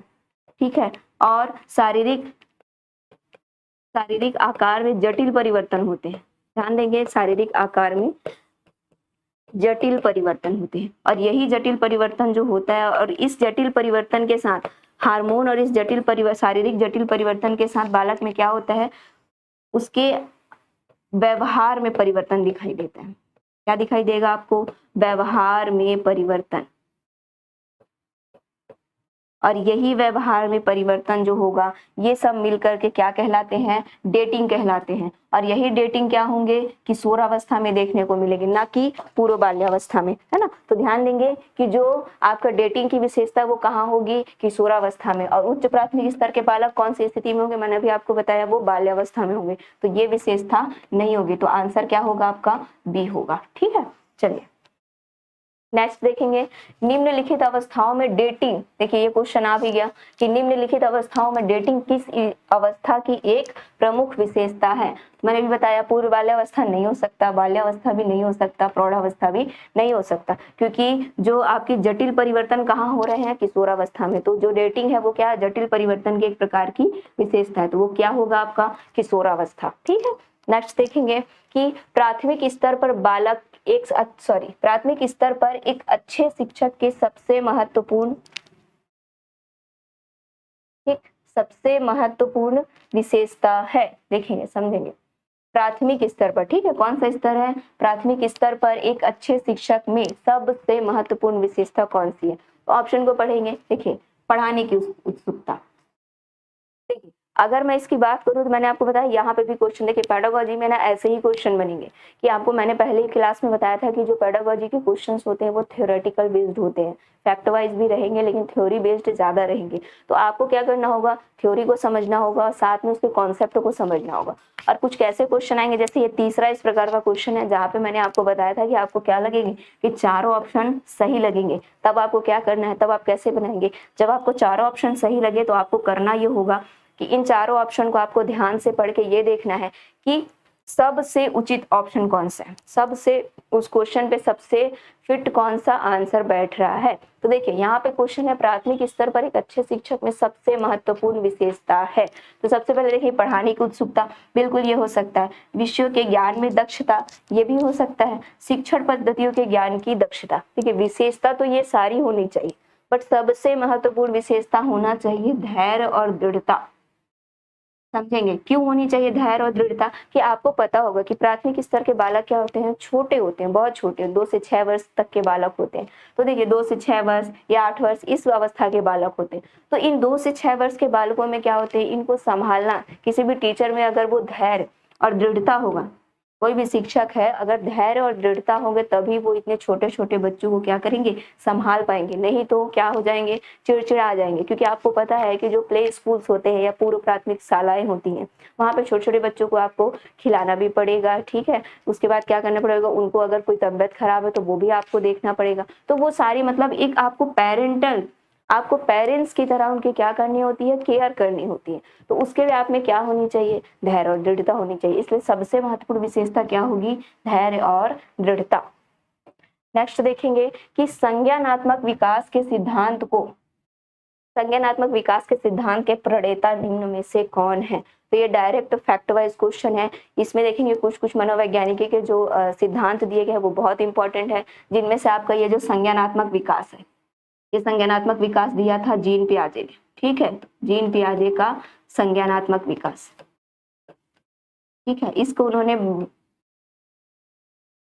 S1: ठीक है, और शारीरिक शारीरिक आकार में जटिल परिवर्तन होते हैं। ध्यान देंगे, शारीरिक आकार में जटिल परिवर्तन होते हैं, और यही जटिल परिवर्तन जो होता है, और इस जटिल परिवर्तन के साथ हार्मोन और इस शारीरिक जटिल परिवर्तन के साथ बालक में क्या होता है, उसके व्यवहार में परिवर्तन दिखाई देता है। क्या दिखाई देगा आपको, व्यवहार में परिवर्तन। और यही व्यवहार में परिवर्तन जो होगा, ये सब मिलकर के क्या कहलाते हैं, डेटिंग कहलाते हैं। और यही डेटिंग क्या होंगे, किशोरावस्था में देखने को मिलेगी, ना कि पूर्व बाल्यावस्था में, है ना। तो ध्यान देंगे कि जो आपका डेटिंग की विशेषता वो कहाँ होगी, किशोरावस्था में। और उच्च प्राथमिक स्तर के बालक कौन सी स्थिति में होंगे, मैंने अभी आपको बताया वो बाल्यावस्था में होंगे, तो ये विशेषता नहीं होगी। तो आंसर क्या होगा आपका, बी होगा। ठीक है, चलिए नेक्स्ट देखेंगे, निम्नलिखित अवस्थाओं में डेटिंग। देखिए ये क्वेश्चन आ भी गया कि निम्नलिखित अवस्थाओं में डेटिंग किस अवस्था की एक प्रमुख विशेषता है। मैंने भी बताया पूर्व बाल्यावस्था नहीं हो सकता, बाल्यावस्था भी नहीं हो सकता, प्रौढ़ावस्था भी नहीं हो सकता, क्योंकि जो आपकी जटिल परिवर्तन कहाँ हो रहे हैं, किशोरावस्था में। तो जो डेटिंग है वो क्या, जटिल परिवर्तन की एक प्रकार की विशेषता है, तो वो क्या होगा आपका, किशोरावस्था। ठीक है, नेक्स्ट देखेंगे कि प्राथमिक स्तर पर बालक प्राथमिक स्तर पर एक अच्छे शिक्षक के सबसे महत्वपूर्ण विशेषता है। देखेंगे, समझेंगे प्राथमिक स्तर पर। ठीक है, कौन सा स्तर है, प्राथमिक स्तर पर एक अच्छे शिक्षक में सबसे महत्वपूर्ण विशेषता कौन सी है। तो ऑप्शन को पढ़ेंगे। देखिए पढ़ाने की उत्सुकता। देखिए अगर मैं इसकी बात करूं तो मैंने आपको बताया यहाँ पे भी क्वेश्चन, देखिए पेडागोजी में ना ऐसे ही क्वेश्चन बनेंगे कि आपको मैंने पहले ही क्लास में बताया था कि जो पेडागोजी के क्वेश्चंस होते हैं वो थ्योरेटिकल बेस्ड होते हैं, फैक्ट वाइज भी रहेंगे लेकिन थ्योरी बेस्ड ज्यादा रहेंगे। तो आपको क्या करना होगा, थ्योरी को समझना होगा और साथ में उसके कॉन्सेप्ट को समझना होगा। और कुछ कैसे क्वेश्चन आएंगे, जैसे ये तीसरा इस प्रकार का क्वेश्चन है जहाँ पे मैंने आपको बताया था कि आपको क्या लगेंगे कि चारों ऑप्शन सही लगेंगे। तब आपको क्या करना है, तब आप कैसे बनाएंगे, जब आपको चारों ऑप्शन सही लगे तो आपको करना ये होगा कि इन चारों ऑप्शन को आपको ध्यान से पढ़ के ये देखना है कि सबसे उचित ऑप्शन कौन सा है, सबसे उस क्वेश्चन पे सबसे फिट कौन सा आंसर बैठ रहा है। तो देखिए यहाँ पे क्वेश्चन है प्राथमिक स्तर पर एक अच्छे शिक्षक में सबसे महत्वपूर्ण विशेषता है। तो सबसे पहले देखिए पढ़ाने की उत्सुकता, बिल्कुल ये हो सकता है। विषयों के ज्ञान में दक्षता, ये भी हो सकता है। शिक्षण पद्धतियों के ज्ञान की दक्षता। ठीक है, विशेषता तो ये सारी होनी चाहिए, बट सबसे महत्वपूर्ण विशेषता होना चाहिए धैर्य और दृढ़ता। समझेंगे क्यों होनी चाहिए धैर्य और दृढ़ता, कि आपको पता होगा कि प्राथमिक स्तर के बालक क्या होते हैं, छोटे होते हैं, बहुत छोटे, 2 से 6 वर्ष तक के बालक होते हैं। तो देखिए 2 से 6 वर्ष या 8 वर्ष इस अवस्था के बालक होते हैं। तो इन 2 से 6 वर्ष के बालकों में क्या होते हैं, इनको संभालना, किसी भी टीचर में अगर वो धैर्य और दृढ़ता होगा, कोई भी शिक्षक है अगर धैर्य और दृढ़ता होंगे तभी वो इतने छोटे छोटे बच्चों को क्या करेंगे, संभाल पाएंगे। नहीं तो क्या हो जाएंगे, चिड़चिड़ा जाएंगे। क्योंकि आपको पता है कि जो प्ले स्कूल्स होते हैं या पूर्व प्राथमिक शालाएं होती हैं, वहाँ पे छोटे छोटे बच्चों को आपको खिलाना भी पड़ेगा। ठीक है, उसके बाद क्या करना पड़ेगा, उनको अगर कोई तबीयत खराब है तो वो भी आपको देखना पड़ेगा। तो वो सारी मतलब एक आपको पेरेंटल आपको पेरेंट्स की तरह उनकी क्या करनी होती है, केयर करनी होती है। तो उसके लिए आप में क्या होनी चाहिए, धैर्य और दृढ़ता होनी चाहिए। इसलिए सबसे महत्वपूर्ण विशेषता क्या होगी, धैर्य और दृढ़ता। नेक्स्ट देखेंगे कि संज्ञानात्मक विकास के सिद्धांत को, संज्ञानात्मक विकास के सिद्धांत के प्रणेता निम्न में से कौन है। तो ये डायरेक्ट फैक्ट वाइज क्वेश्चन है। इसमें देखेंगे कुछ कुछ मनोवैज्ञानिक के जो सिद्धांत दिए गए हैं वो बहुत इंपॉर्टेंट है, जिनमें से आपका ये जो संज्ञानात्मक विकास है, ये संज्ञानात्मक विकास दिया था जीन पियाजे ने। ठीक है, जीन पियाजे का संज्ञानात्मक विकास, ठीक है, इसको उन्होंने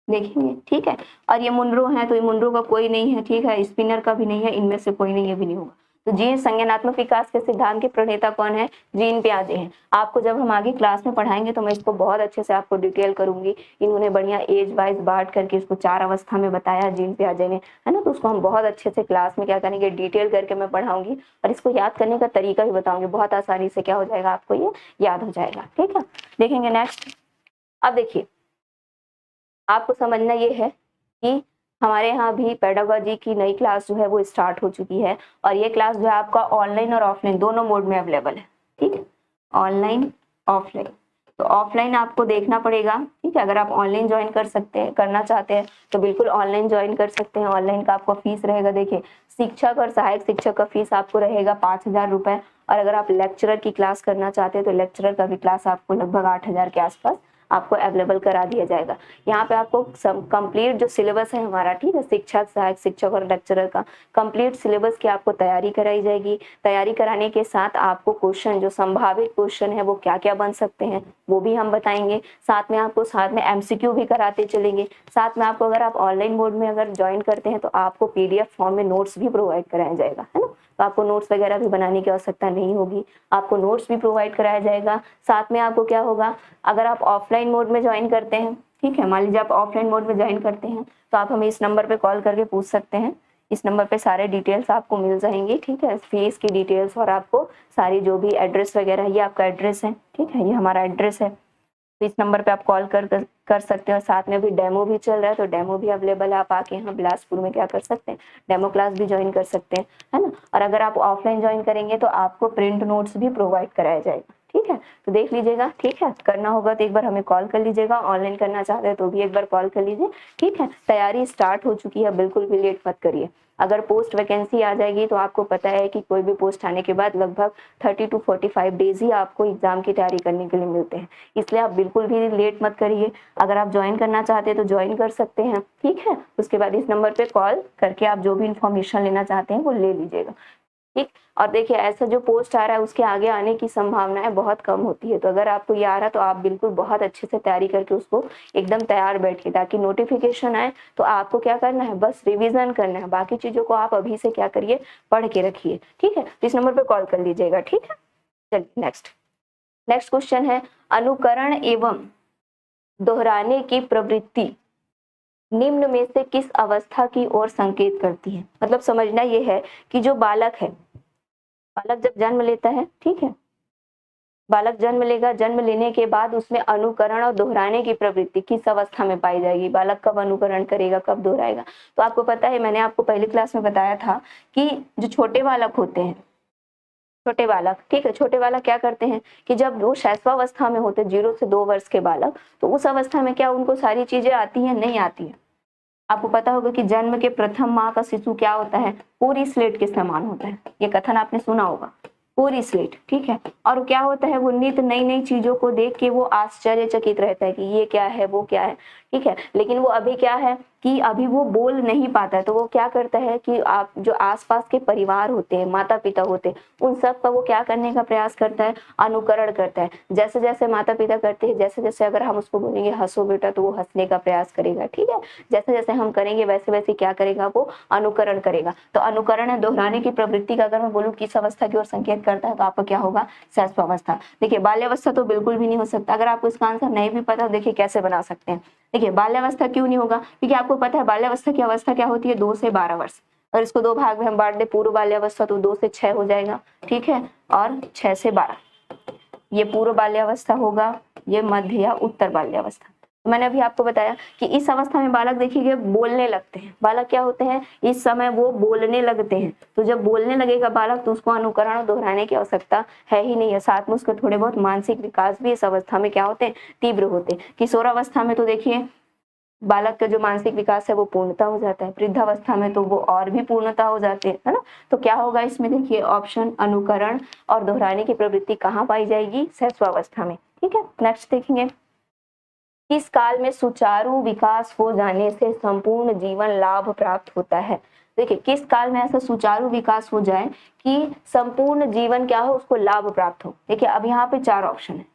S1: देखेंगे। ठीक है, और ये मुनरो है, तो ये मुनरो का कोई नहीं है, ठीक है, स्पिनर का भी नहीं है, इनमें से कोई नहीं है, भी नहीं होगा। तो जीन संज्ञानात्मक विकास के सिद्धांत के प्रणेता कौन है, जीन पियाजे हैं। आपको जब हम आगे क्लास में पढ़ाएंगे तो मैं इसको बहुत अच्छे से आपको डिटेल करूंगी। इन्होंने बढ़िया एज वाइज बांट करके इसको 4 अवस्था में बताया जीन पियाजे ने, है ना। तो उसको हम बहुत अच्छे से क्लास में क्या करेंगे, डिटेल करके मैं पढ़ाऊंगी और इसको याद करने का तरीका भी बताऊंगी। बहुत आसानी से क्या हो जाएगा, आपको ये याद हो जाएगा। ठीक है, देखेंगे नेक्स्ट। अब देखिए, आपको समझना ये है कि हमारे यहाँ भी पेडागोजी की नई क्लास जो है वो स्टार्ट हो चुकी है, और ये क्लास जो है आपका ऑनलाइन और ऑफलाइन दोनों मोड में अवेलेबल है। ठीक है, ऑनलाइन ऑफलाइन। तो ऑफलाइन आपको देखना पड़ेगा, ठीक है। अगर आप ऑनलाइन ज्वाइन कर सकते हैं, करना चाहते हैं तो बिल्कुल ऑनलाइन ज्वाइन कर सकते हैं। ऑनलाइन का आपको फीस रहेगा, देखिए, शिक्षक और सहायक शिक्षक का फीस आपको रहेगा 5,000 रुपए, और अगर आप लेक्चरर की क्लास करना चाहते हैं तो लेक्चरर का भी क्लास आपको लगभग 8,000 के आसपास आपको अवेलेबल करा दिया जाएगा। यहाँ पे आपको कंप्लीट जो सिलेबस है हमारा, ठीक है, शिक्षक, सहायक शिक्षक और लेक्चरर का कंप्लीट सिलेबस की आपको तैयारी कराई जाएगी। तैयारी कराने के साथ आपको क्वेश्चन, जो संभावित क्वेश्चन है वो क्या क्या बन सकते हैं वो भी हम बताएंगे। साथ में आपको साथ में एमसीक्यू भी कराते चलेंगे। साथ में आपको, अगर आप ऑनलाइन मोड में अगर ज्वाइन करते हैं तो आपको पीडीएफ फॉर्म में नोट्स भी प्रोवाइड कराया जाएगा, है ना। तो आपको नोट्स वगैरह भी बनाने की आवश्यकता नहीं होगी, आपको नोट्स भी प्रोवाइड कराया जाएगा। साथ में आपको क्या होगा, अगर आप ऑफलाइन मोड में ज्वाइन करते हैं, ठीक है, मान लीजिए आप ऑफलाइन मोड में ज्वाइन करते हैं तो आप हमें इस नंबर पे कॉल करके पूछ सकते हैं। इस नंबर पे सारे डिटेल्स आपको मिल जाएंगे, ठीक है, फीस की डिटेल्स और आपको सारी जो भी एड्रेस वगैरह, ये आपका एड्रेस है, ठीक है, ये हमारा एड्रेस है। तो इस नंबर पे आप कॉल कर सकते हैं। और साथ में अभी डेमो भी चल रहा है, तो डेमो भी अवेलेबल है, आप आके यहाँ बिलासपुर में क्या कर सकते हैं, डेमो क्लास भी ज्वाइन कर सकते हैं, है ना। और अगर आप ऑफलाइन ज्वाइन करेंगे तो आपको प्रिंट नोट्स भी प्रोवाइड कराया जाएगा। ठीक है, तो देख लीजिएगा, ठीक है, करना होगा तो एक बार हमें कॉल कर लीजिएगा। ऑनलाइन करना चाहते हैं तो भी एक बार कॉल कर लीजिए। ठीक है, तैयारी स्टार्ट हो चुकी है, बिल्कुल भी लेट मत करिए। अगर पोस्ट वैकेंसी आ जाएगी तो आपको पता है कि कोई भी पोस्ट आने के बाद लगभग 30 to 45 डेज ही आपको एग्जाम की तैयारी करने के लिए मिलते हैं, इसलिए आप बिल्कुल भी लेट मत करिए। अगर आप ज्वाइन करना चाहते हैं तो ज्वाइन कर सकते हैं, ठीक है। उसके बाद इस नंबर पे कॉल करके आप जो भी इंफॉर्मेशन लेना चाहते हैं वो ले लीजिएगा, ठीक। और देखिए, ऐसा जो पोस्ट आ रहा है उसके आगे आने की संभावनाएं बहुत कम होती है, तो अगर आपको ये आ रहा है तो आप बिल्कुल बहुत अच्छे से तैयारी करके उसको एकदम तैयार बैठिए, ताकि नोटिफिकेशन आए तो आपको क्या करना है, बस रिवीजन करना है। बाकी चीजों को आप अभी से क्या करिए, पढ़ के रखिए, ठीक है। तो इस नंबर पर कॉल कर लीजिएगा, ठीक है। चलिए नेक्स्ट क्वेश्चन है, अनुकरण एवं दोहराने की प्रवृत्ति निम्न में से किस अवस्था की ओर संकेत करती है। मतलब समझना ये है कि जो बालक है, बालक जब जन्म लेता है, ठीक है, बालक जन्म लेगा, जन्म लेने के बाद उसमें अनुकरण और दोहराने की प्रवृत्ति किस अवस्था में पाई जाएगी, बालक कब अनुकरण करेगा, कब दोहराएगा। तो आपको पता है, मैंने आपको पहली क्लास में बताया था कि जो छोटे बालक होते हैं, छोटे बालक, ठीक है, छोटे बालक क्या करते हैं कि जब वो शैशवावस्था में होते हैं, 0 से 2 वर्ष के बालक, तो उस अवस्था में क्या उनको सारी चीजें आती हैं, नहीं आती है। आपको पता होगा कि जन्म के प्रथम माह का शिशु क्या होता है, पूरी स्लेट के समान होता है, ये कथन आपने सुना होगा, पूरी स्लेट, ठीक है। और क्या होता है, वो नित नई नई चीजों को देख के वो आश्चर्यचकित रहता है कि ये क्या है, वो क्या है, ठीक है। लेकिन वो अभी क्या है कि अभी वो बोल नहीं पाता है, तो वो क्या करता है कि आप जो आसपास के परिवार होते हैं, माता पिता होते हैं, उन सब का वो क्या करने का प्रयास करता है, अनुकरण करता है। जैसे जैसे माता पिता करते हैं, जैसे जैसे अगर हम उसको बोलेंगे हंसो बेटा, तो वो हंसने का प्रयास करेगा, ठीक है। जैसे जैसे हम करेंगे वैसे वैसे क्या करेगा, वो अनुकरण करेगा। तो अनुकरण है दोहराने की प्रवृत्ति का अगर मैं बोलूँ किस अवस्था की ओर संकेत करता है, तो आपका क्या होगा, शैशवावस्था। देखिए, बाल्यावस्था तो बिल्कुल भी नहीं हो सकता। अगर आपको इसका आंसर नहीं भी पता, देखिए कैसे बना सकते हैं। देखिए, बाल्यावस्था क्यों नहीं होगा, क्योंकि आपको पता है बाल्यावस्था की अवस्था क्या होती है, 2 से 12 वर्ष। और इसको 2 भाग में हम बांट दे, पूर्व बाल्यावस्था तो 2 से 6 हो जाएगा, ठीक है, और 6 से 12 ये पूर्व बाल्यावस्था होगा, ये मध्य या उत्तर बाल्यावस्था। मैंने अभी आपको बताया कि इस अवस्था में बालक देखिए बोलने लगते हैं। बालक क्या होते हैं, इस समय वो बोलने लगते हैं। तो जब बोलने लगेगा बालक तो उसको अनुकरण और दोहराने की आवश्यकता है ही नहीं है। साथ में उसके थोड़े बहुत मानसिक विकास भी इस अवस्था में क्या होते हैं, तीव्र होते हैं। किशोरावस्था में तो देखिए बालक का जो मानसिक विकास है वो पूर्णता हो जाता है, वृद्धावस्था में तो वो और भी पूर्णता हो जाते हैं, है ना। तो क्या होगा इसमें, देखिए ऑप्शन अनुकरण और दोहराने की प्रवृत्ति कहाँ पाई जाएगी, शैशवावस्था में। ठीक है, नेक्स्ट देखेंगे, किस काल में सुचारू विकास हो जाने से संपूर्ण जीवन लाभ प्राप्त होता है। देखिए किस काल में ऐसा सुचारू विकास हो जाए कि संपूर्ण जीवन क्या हो, उसको लाभ प्राप्त हो। देखिए अब यहाँ पे 4 ऑप्शन है।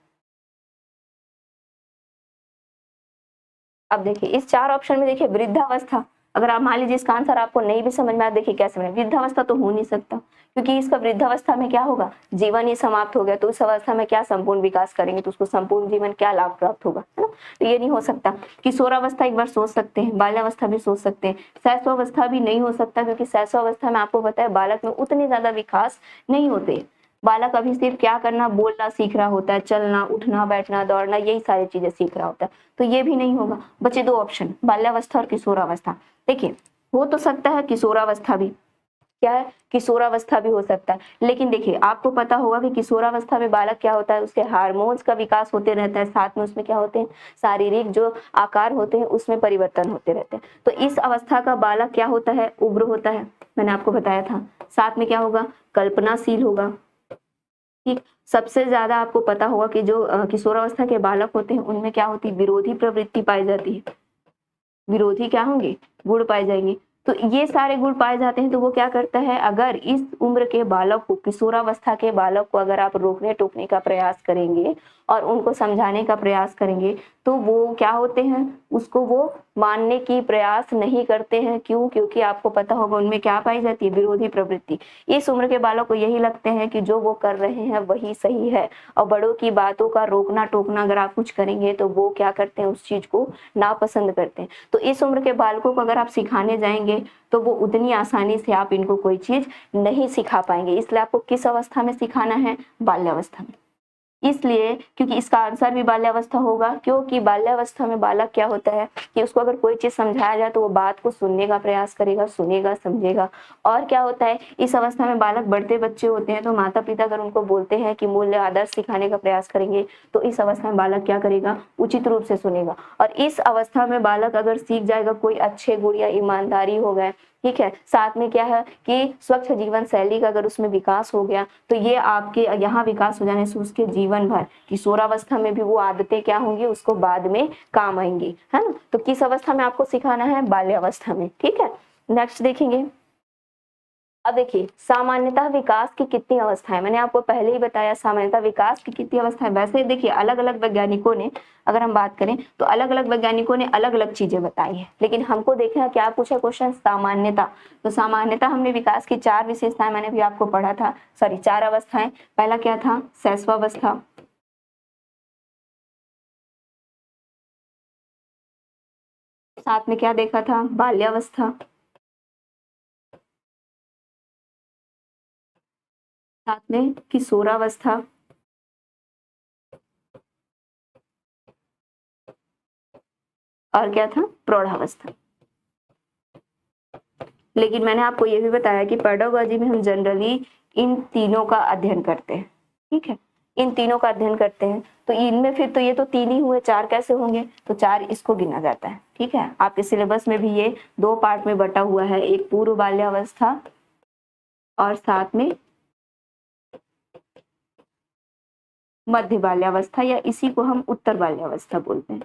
S1: अब देखिए इस 4 ऑप्शन में देखिए वृद्धावस्था, अगर आप मान लीजिए इसका आंसर आपको नहीं भी समझ में आया, देखिए कैसे बने, वृद्धावस्था तो हो नहीं सकता क्योंकि इसका वृद्धावस्था में क्या होगा, जीवन ही समाप्त हो गया। तो इस अवस्था में क्या संपूर्ण विकास करेंगे, तो उसको संपूर्ण जीवन क्या लाभ प्राप्त होगा, है ना। तो ये नहीं हो सकता। किशोरावस्था एक बार सोच सकते हैं, बाल्यावस्था भी सोच सकते हैं, शैशवावस्था भी नहीं हो सकता क्योंकि शैशवावस्था में आपको पता है बालक में उतने ज्यादा विकास नहीं होते। बालक अभी सिर्फ क्या करना, बोलना सीख रहा होता है, चलना उठना बैठना दौड़ना यही सारी चीजें सीख रहा होता है। तो ये भी नहीं होगा। बचे 2 ऑप्शन, बाल्यावस्था और किशोरावस्था। देखिए हो तो सकता है किशोरावस्था भी, क्या है, किशोरावस्था भी हो सकता है। लेकिन देखिए आपको पता होगा कि किशोरावस्था में बालक क्या होता है, उसके हार्मोन्स का विकास होते रहता है, साथ में उसमें क्या होते हैं, शारीरिक जो आकार होते हैं उसमें परिवर्तन होते रहते हैं। तो इस अवस्था का बालक क्या होता है, उग्र होता है, मैंने आपको बताया था। साथ में क्या होगा, कल्पनाशील होगा। ठीक, सबसे ज्यादा आपको पता होगा कि जो किशोरावस्था के बालक होते हैं उनमें क्या होती है, विरोधी प्रवृत्ति पाई जाती है। विरोधी क्या होंगे, गुण पाए जाएंगे। तो ये सारे गुण पाए जाते हैं। तो वो क्या करता है, अगर इस उम्र के बालक को, किशोरावस्था के बालक को अगर आप रोकने टोकने का प्रयास करेंगे और उनको समझाने का प्रयास करेंगे तो वो क्या होते हैं, उसको वो मानने की प्रयास नहीं करते हैं। क्यों, क्योंकि आपको पता होगा उनमें क्या पाई जाती है, विरोधी प्रवृत्ति। इस उम्र के बालक को यही लगते हैं कि जो वो कर रहे हैं वही सही है, और बड़ों की बातों का रोकना टोकना अगर आप कुछ करेंगे तो वो क्या करते हैं, उस चीज को नापसंद करते हैं। तो इस उम्र के बालकों को अगर आप सिखाने जाएंगे तो वो उतनी आसानी से आप इनको कोई चीज नहीं सिखा पाएंगे। इसलिए आपको किस अवस्था में सिखाना है, बाल्यावस्था में। इसलिए क्योंकि इसका आंसर भी बाल्यावस्था होगा, क्योंकि बाल्यावस्था में बालक क्या होता है कि उसको अगर कोई चीज समझाया जाए तो वो बात को सुनने का प्रयास करेगा, सुनेगा समझेगा। और क्या होता है, इस अवस्था में बालक बढ़ते बच्चे होते हैं तो माता पिता अगर उनको बोलते हैं कि मूल्य आदर्श सिखाने का प्रयास करेंगे तो इस अवस्था में बालक क्या करेगा, उचित रूप से सुनेगा। और इस अवस्था में बालक अगर सीख जाएगा कोई अच्छे गुण या ईमानदारी हो गए, ठीक है, साथ में क्या है कि स्वच्छ जीवन शैली का अगर उसमें विकास हो गया तो ये आपके यहाँ विकास हो जाने से उसके जीवन भर, किशोरावस्था में भी वो आदतें क्या होंगी, उसको बाद में काम आएंगी, है ना। तो किस अवस्था में आपको सिखाना है, बाल्यावस्था में। ठीक है, नेक्स्ट देखेंगे। अब देखिए सामान्यतः विकास की कितनी अवस्थाएं, मैंने आपको पहले ही बताया सामान्यतः विकास की कितनी अवस्थाएं। वैसे देखिए अलग अलग वैज्ञानिकों ने, अगर हम बात करें तो अलग अलग वैज्ञानिकों ने अलग अलग चीजें बताई है, लेकिन हमको देखना क्या पूछा क्वेश्चन, सामान्यता। तो सामान्यता हमने विकास की 4 विशेषताएं मैंने भी आपको पढ़ा था, सॉरी 4 अवस्थाएं। पहला क्या था, शैशवावस्था, साथ में क्या देखा था, बाल्यावस्था, साथ में किशोरावस्था, और क्या था, प्रौढ़ावस्था। लेकिन मैंने आपको ये भी बताया कि पेडागोजी में हम जनरली इन तीनों का अध्ययन करते हैं। ठीक है, इन तीनों का अध्ययन करते हैं। तो इनमें फिर तो ये तो 3 ही हुए, 4 कैसे होंगे, तो 4 इसको गिना जाता है। ठीक है, आपके सिलेबस में भी ये 2 पार्ट में बटा हुआ है, एक पूर्व बाल्यावस्था और साथ में मध्य बाल्यावस्था, या इसी को हम उत्तर बाल्यावस्था बोलते हैं।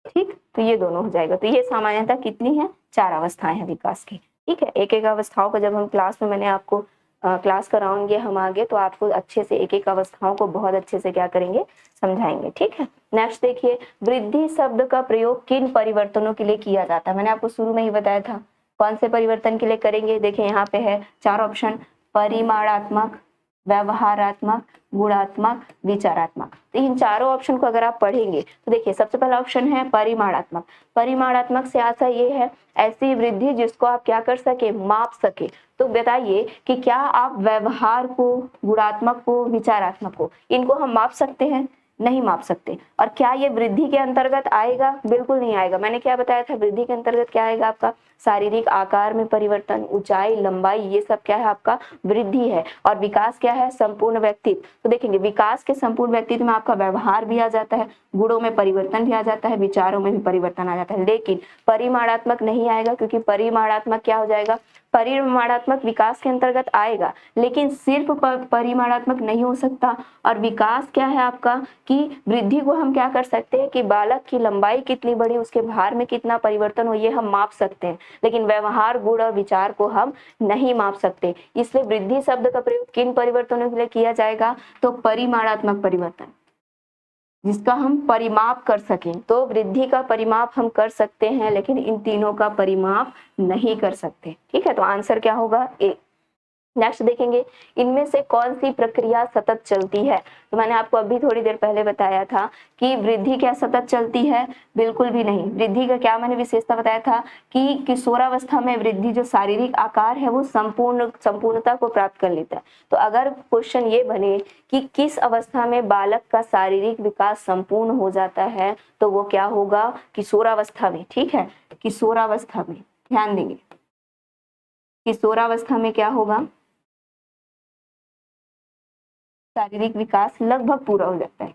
S1: ठीक, तो ये दोनों हो जाएगा। तो ये सामान्यतः कितनी है, 4 अवस्थाएं हैं विकास की। ठीक है, एक एक अवस्थाओं को जब हम क्लास में, मैंने आपको क्लास कराऊंगे हम आगे, तो आपको अच्छे से एक एक अवस्थाओं को बहुत अच्छे से क्या करेंगे, समझाएंगे। ठीक है, नेक्स्ट देखिए, वृद्धि शब्द का प्रयोग किन परिवर्तनों के लिए किया जाता है। मैंने आपको शुरू में ही बताया था कौन से परिवर्तन के लिए करेंगे। देखिए यहाँ पे है 4 ऑप्शन, परिमाणात्मक, व्यवहारात्मक, गुणात्मक, विचारात्मक। तो इन चारों ऑप्शन को अगर आप पढ़ेंगे तो देखिए सबसे पहला ऑप्शन है परिमाणात्मक। परिमाणात्मक से आशा ये है ऐसी वृद्धि जिसको आप क्या कर सके, माप सके। तो बताइए कि क्या आप व्यवहार को, गुणात्मक को, विचारात्मक को, इनको हम माप सकते हैं? नहीं माप सकते। और क्या ये वृद्धि के अंतर्गत आएगा? बिल्कुल नहीं आएगा। मैंने क्या बताया था, वृद्धि के अंतर्गत क्या आएगा आपका? शारीरिक आकार में परिवर्तन, ऊंचाई, लंबाई, ये सब क्या है आपका? वृद्धि है। और विकास क्या है? संपूर्ण व्यक्तित्व। तो देखेंगे विकास के संपूर्ण व्यक्तित्व में आपका व्यवहार भी आ जाता है, गुणों में परिवर्तन भी आ जाता है, विचारों में भी परिवर्तन आ जाता है। लेकिन परिमाणात्मक नहीं आएगा, क्योंकि परिमाणात्मक क्या हो जाएगा? परिमाणात्मक विकास के अंतर्गत आएगा, लेकिन सिर्फ परिमाणात्मक नहीं हो सकता। और विकास क्या है आपका कि वृद्धि को हम क्या कर सकते हैं कि बालक की लंबाई कितनी बढ़ी, उसके भार में कितना परिवर्तन हो, ये हम माप सकते हैं। लेकिन व्यवहार, गुण और विचार को हम नहीं माप सकते। इसलिए वृद्धि शब्द का प्रयोग किन परिवर्तनों के लिए किया जाएगा? तो परिमाणात्मक परिवर्तन, जिसका हम परिमाप कर सकें। तो वृद्धि का परिमाप हम कर सकते हैं, लेकिन इन तीनों का परिमाप नहीं कर सकते। ठीक है, तो आंसर क्या होगा? ए। नेक्स्ट देखेंगे, इनमें से कौन सी प्रक्रिया सतत चलती है? तो मैंने आपको अभी थोड़ी देर पहले बताया था कि वृद्धि क्या सतत चलती है? बिल्कुल भी नहीं। वृद्धि का क्या मैंने विशेषता बताया था कि किशोरावस्था में वृद्धि, जो शारीरिक आकार है वो संपूर्णता को प्राप्त कर लेता है। तो अगर क्वेश्चन ये बने कि किस अवस्था में बालक का शारीरिक विकास संपूर्ण हो जाता है, तो वो क्या होगा? किशोरावस्था में। ठीक है, किशोरावस्था में ध्यान देंगे, किशोरावस्था में क्या होगा? शारीरिक विकास लगभग पूरा हो जाता है।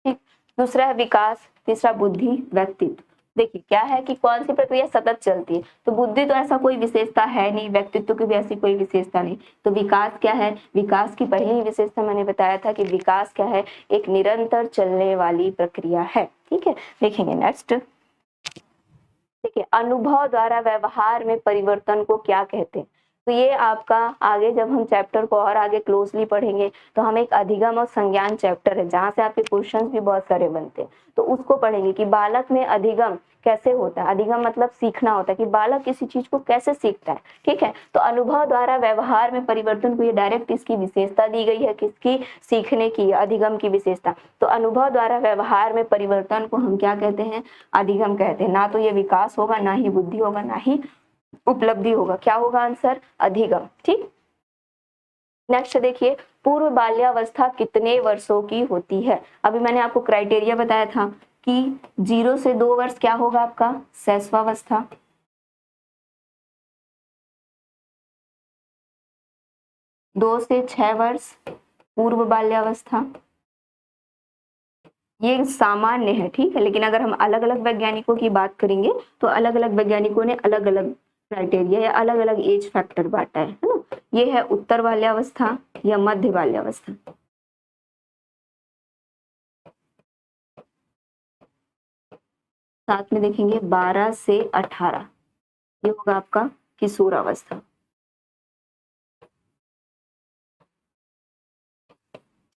S1: ठीक, दूसरा है विकास, तीसरा बुद्धि, व्यक्तित्व। देखिए क्या है कि कौन सी प्रक्रिया सतत चलती है? तो बुद्धि तो ऐसा कोई विशेषता है नहीं, व्यक्तित्व की भी ऐसी कोई विशेषता नहीं। तो विकास क्या है? विकास की पहली विशेषता मैंने बताया था कि विकास क्या है? एक निरंतर चलने वाली प्रक्रिया है। ठीक है, देखेंगे नेक्स्ट। देखिए अनुभव द्वारा व्यवहार में परिवर्तन को क्या कहते हैं? तो ये आपका आगे जब हम चैप्टर को और आगे क्लोजली पढ़ेंगे तो हम एक अधिगम और संज्ञान चैप्टर है, जहाँ से आपके क्वेश्चंस भी बहुत सारे बनते हैं, तो उसको पढ़ेंगे कि बालक में अधिगम कैसे होता है। अधिगम मतलब सीखना होता है, कि बालक किसी चीज को कैसे सीखता है। ठीक है, तो अनुभव द्वारा व्यवहार में परिवर्तन को ये डायरेक्ट इसकी विशेषता दी गई है, किसकी? सीखने की, अधिगम की विशेषता। तो अनुभव द्वारा व्यवहार में परिवर्तन को हम क्या कहते हैं? अधिगम कहते हैं। ना तो ये विकास होगा, ना ही बुद्धि होगा, ना ही उपलब्धि होगा। क्या होगा आंसर? अधिगम। ठीक, नेक्स्ट देखिए, पूर्व बाल्यावस्था कितने वर्षों की होती है? अभी मैंने आपको क्राइटेरिया बताया था कि 0 से 2 वर्ष क्या होगा आपका? शैशवावस्था। 2 से 6 वर्ष पूर्व बाल्यावस्था। ये सामान्य है, ठीक है, लेकिन अगर हम अलग अलग वैज्ञानिकों की बात करेंगे तो अलग अलग वैज्ञानिकों ने अलग अलग क्राइटेरिया या अलग अलग एज फैक्टर बांटा है ना। ये है उत्तर बाल्यावस्था या मध्य बाल्यावस्था। साथ में देखेंगे 12 से 18, ये होगा आपका किशोरावस्था।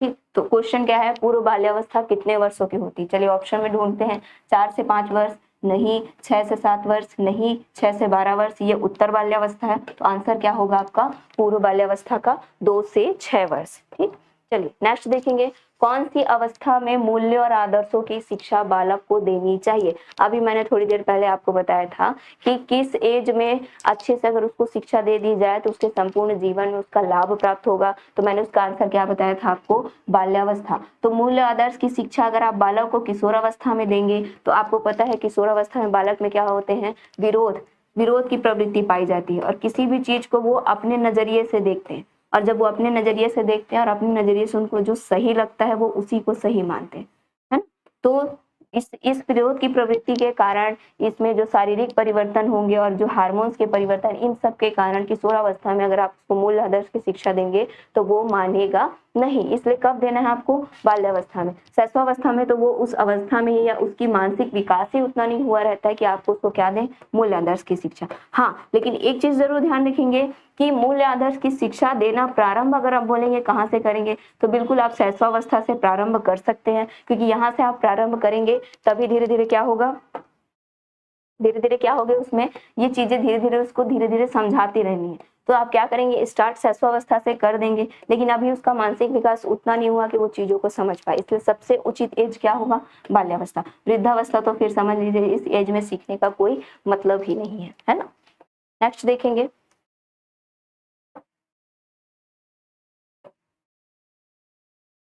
S1: ठीक, तो क्वेश्चन क्या है? पूर्व बाल्यावस्था कितने वर्षों की होती है? चलिए ऑप्शन में ढूंढते हैं। 4 से 5 वर्ष नहीं, 6 से 7 वर्ष नहीं, 6 से 12 वर्ष, ये उत्तर बाल्यावस्था है। तो आंसर क्या होगा आपका? पूर्व बाल्यावस्था का 2 से 6 वर्ष। ठीक, चलिए नेक्स्ट देखेंगे, कौन सी अवस्था में मूल्य और आदर्शों की शिक्षा बालक को देनी चाहिए? अभी मैंने थोड़ी देर पहले आपको बताया था कि किस एज में अच्छे से अगर उसको शिक्षा दे दी जाए तो उसके संपूर्ण जीवन में उसका लाभ प्राप्त होगा। तो मैंने उसका आंसर क्या बताया था आपको? बाल्यावस्था। तो मूल्य आदर्श की शिक्षा अगर आप बालक को किशोरावस्था में देंगे तो आपको पता है किशोरावस्था में बालक में क्या होते हैं? विरोध की प्रवृत्ति पाई जाती है, और किसी भी चीज को वो अपने नजरिए से देखते हैं, और जब वो अपने नजरिए से देखते हैं और अपने नजरिए से उनको जो सही लगता है वो उसी को सही मानते हैं, है ना। तो इस विरोध की प्रवृत्ति के कारण इसमें जो शारीरिक परिवर्तन होंगे और जो हार्मोन्स के परिवर्तन, इन सब के कारण किशोरावस्था में अगर आप उसको मूल्य आदर्श की शिक्षा देंगे तो वो मानेगा नहीं। इसलिए कब देना है आपको? बाल्यावस्था में। शैशवावस्था में तो वो उस अवस्था में या उसकी मानसिक विकास ही उतना नहीं हुआ रहता है कि आपको उसको क्या दें? मूल्य आदर्श की शिक्षा। हाँ, लेकिन एक चीज जरूर ध्यान रखेंगे कि मूल्य आदर्श की शिक्षा देना प्रारंभ अगर आप बोलेंगे कहाँ से करेंगे, तो बिल्कुल आप शैशवावस्था से प्रारंभ कर सकते हैं, क्योंकि यहाँ से आप प्रारंभ करेंगे तभी धीरे धीरे क्या होगा? धीरे धीरे क्या हो गया उसमें, ये चीजें धीरे धीरे उसको धीरे धीरे समझाती रहनी है। तो आप क्या करेंगे, स्टार्ट शैशवावस्था से कर देंगे, लेकिन अभी उसका मानसिक विकास उतना नहीं हुआ कि वो चीजों को समझ पाए, इसलिए सबसे उचित एज क्या होगा, बाल्यावस्था। वृद्धावस्था तो फिर समझ लीजिए इस एज में सीखने का कोई मतलब ही नहीं है ना। नेक्स्ट देखेंगे,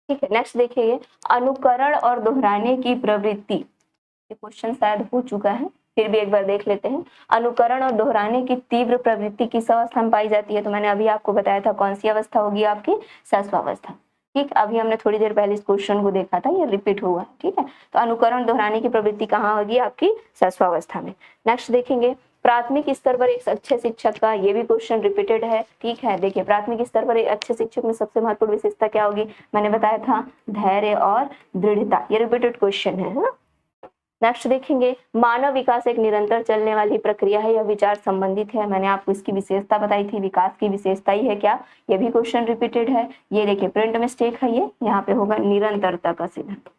S1: ठीक है, नेक्स्ट देखिए, अनुकरण और दोहराने की प्रवृत्ति। ये क्वेश्चन शायद हो चुका है, फिर भी एक बार देख लेते हैं। अनुकरण और दोहराने की तीव्र प्रवृत्ति किस अवस्था में पाई जाती है, तो मैंने अभी आपको बताया था कौन सी अवस्था होगी आपकी, शैशवावस्था। ठीक, अभी हमने थोड़ी देर पहले इस क्वेश्चन को देखा था, ये रिपीट हुआ। ठीक है, तो अनुकरण दोहराने की प्रवृत्ति कहाँ होगी, आपकी शैशवावस्था में। नेक्स्ट देखेंगे, प्राथमिक स्तर पर एक अच्छे शिक्षक का, ये भी क्वेश्चन रिपीटेड है। ठीक है, देखिए प्राथमिक स्तर पर एक अच्छे शिक्षक में सबसे महत्वपूर्ण विशेषता क्या होगी, मैंने बताया था धैर्य और दृढ़ता, ये रिपीटेड क्वेश्चन है ना। नेक्स्ट देखेंगे, मानव विकास एक निरंतर चलने वाली प्रक्रिया है, यह विचार संबंधित है, मैंने आपको इसकी विशेषता बताई थी, विकास की विशेषता ही है क्या, ये भी क्वेश्चन रिपीटेड है। ये देखिए प्रिंट मिस्टेक है, ये यहाँ पे होगा निरंतरता का सिद्धांत।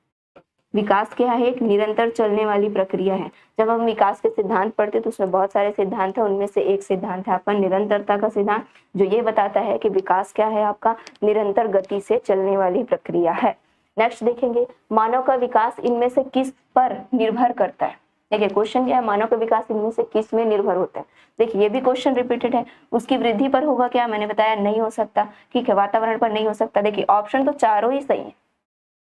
S1: विकास क्या है, एक निरंतर चलने वाली प्रक्रिया है। जब हम विकास के सिद्धांत पढ़ते तो उसमें बहुत सारे सिद्धांत है, उनमें से एक सिद्धांत है आपका निरंतरता का सिद्धांत, जो ये बताता है कि विकास क्या है, आपका निरंतर गति से चलने वाली प्रक्रिया है। नेक्स्ट देखेंगे, मानव का विकास इनमें से किस पर निर्भर करता है। देखिए क्वेश्चन क्या है, मानव का विकास इनमें से किस में निर्भर होता है। देखिए ये भी क्वेश्चन रिपीटेड है, उसकी वृद्धि पर होगा क्या, मैंने बताया नहीं हो सकता। ठीक है, वातावरण पर नहीं हो सकता। देखिए ऑप्शन तो चारों ही सही है,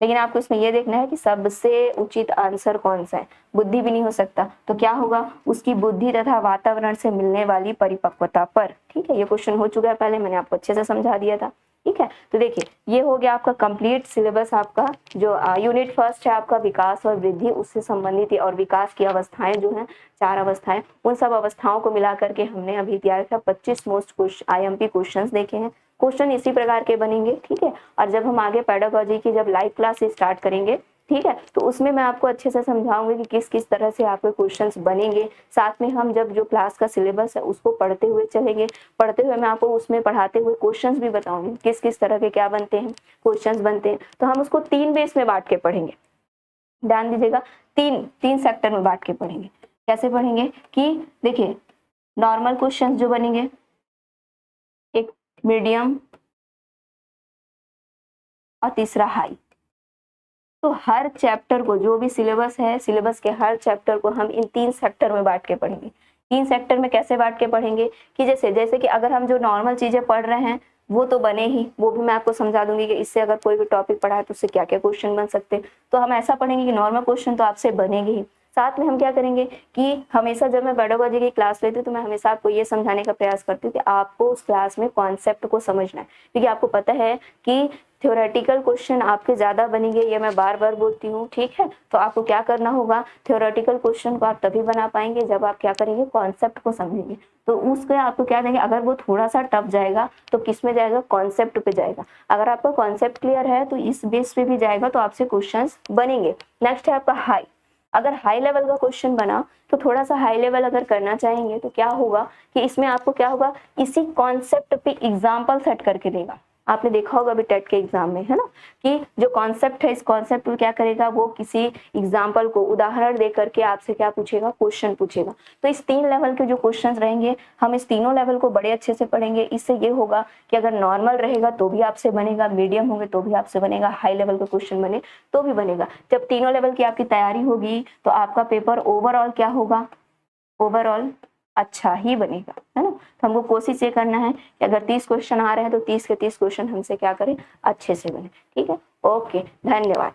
S1: लेकिन आपको इसमें यह देखना है कि सबसे उचित आंसर कौन सा है। बुद्धि भी नहीं हो सकता, तो क्या होगा, उसकी बुद्धि तथा वातावरण से मिलने वाली परिपक्वता पर। ठीक है, ये क्वेश्चन हो चुका है पहले, मैंने आपको अच्छे से समझा दिया था। ठीक है, तो देखिए ये हो गया आपका कंप्लीट सिलेबस, आपका जो यूनिट फर्स्ट है आपका विकास और वृद्धि, उससे संबंधित है। और विकास की अवस्थाएं जो हैं, 4 अवस्थाएं, उन सब अवस्थाओं को मिला करके हमने अभी तैयार किया 25 मोस्ट IMP क्वेश्चन देखे हैं। क्वेश्चन इसी प्रकार के बनेंगे। ठीक है, और जब हम आगे पेडागोजी की जब लाइव क्लास स्टार्ट करेंगे, ठीक है, तो उसमें मैं आपको अच्छे से समझाऊंगी कि किस किस तरह से आपके क्वेश्चंस बनेंगे। साथ में हम जब जो क्लास का सिलेबस है उसको पढ़ते हुए चलेंगे, पढ़ते हुए मैं आपको उसमें पढ़ाते हुए क्वेश्चंस भी बताऊंगी किस किस तरह के क्या बनते हैं, क्वेश्चंस बनते हैं। तो हम उसको 3 बेस में बांट के पढ़ेंगे, ध्यान दीजिएगा, तीन सेक्टर में बांट के पढ़ेंगे। कैसे पढ़ेंगे कि देखिए नॉर्मल क्वेश्चंस जो बनेंगे, एक मीडियम और तीसरा हाई। तो हर चैप्टर को, जो भी सिलेबस है, सिलेबस के हर चैप्टर को हम इन 3 सेक्टर में बांट के पढ़ेंगे। 3 सेक्टर में कैसे बांट के पढ़ेंगे कि जैसे कि अगर हम जो नॉर्मल चीजें पढ़ रहे हैं वो तो बने ही, वो भी मैं आपको समझा दूंगी कि इससे अगर कोई भी टॉपिक पढ़ा है तो उससे क्या क्या क्वेश्चन बन सकते हैं। तो हम ऐसा पढ़ेंगे कि नॉर्मल क्वेश्चन तो आपसे बनेंगे ही, साथ में हम क्या करेंगे कि हमेशा जब मैं पेडागोजी की क्लास लेती हूँ तो मैं हमेशा आपको ये समझाने का प्रयास करती हूँ कि आपको उस क्लास में कॉन्सेप्ट को समझना है, क्योंकि आपको पता है कि थ्योरेटिकल क्वेश्चन आपके ज्यादा बनेंगे, ये मैं बार बार बोलती हूँ। ठीक है, तो आपको क्या करना होगा, थ्योरेटिकल क्वेश्चन को आप तभी बना पाएंगे जब आप क्या करेंगे, कॉन्सेप्ट को समझेंगे। तो उसके आपको क्या देंगे, अगर वो थोड़ा सा टफ जाएगा तो किस में जाएगा, कॉन्सेप्ट पे जाएगा। अगर आपका कॉन्सेप्ट क्लियर है तो इस बेस पे भी जाएगा, तो आपसे क्वेश्चन बनेंगे। नेक्स्ट है आपका हाई। अगर हाई लेवल का क्वेश्चन बना तो थोड़ा सा हाई लेवल अगर करना चाहेंगे तो क्या होगा कि इसमें आपको क्या होगा, इसी कॉन्सेप्ट पे एग्जाम्पल सेट करके देगा। आपने देखा होगा अभी टेट के एग्जाम में, है ना, कि जो कॉन्सेप्ट है इस कॉन्सेप्ट में क्या करेगा, वो किसी एग्जाम्पल को उदाहरण दे करके आपसे क्या पूछेगा, क्वेश्चन पूछेगा। तो इस 3 लेवल के जो क्वेश्चंस रहेंगे, हम इस तीनों लेवल को बड़े अच्छे से पढ़ेंगे। इससे ये होगा कि अगर नॉर्मल रहेगा तो भी आपसे बनेगा, मीडियम होंगे तो भी आपसे बनेगा, हाई लेवल का क्वेश्चन बने तो भी बनेगा। जब तीनों लेवल की आपकी तैयारी होगी तो आपका पेपर ओवरऑल क्या होगा, ओवरऑल अच्छा ही बनेगा, है ना। तो हमको कोशिश ये करना है कि अगर 30 क्वेश्चन आ रहे हैं तो 30 के 30 क्वेश्चन हमसे क्या करें, अच्छे से बने। ठीक है, ओके, धन्यवाद।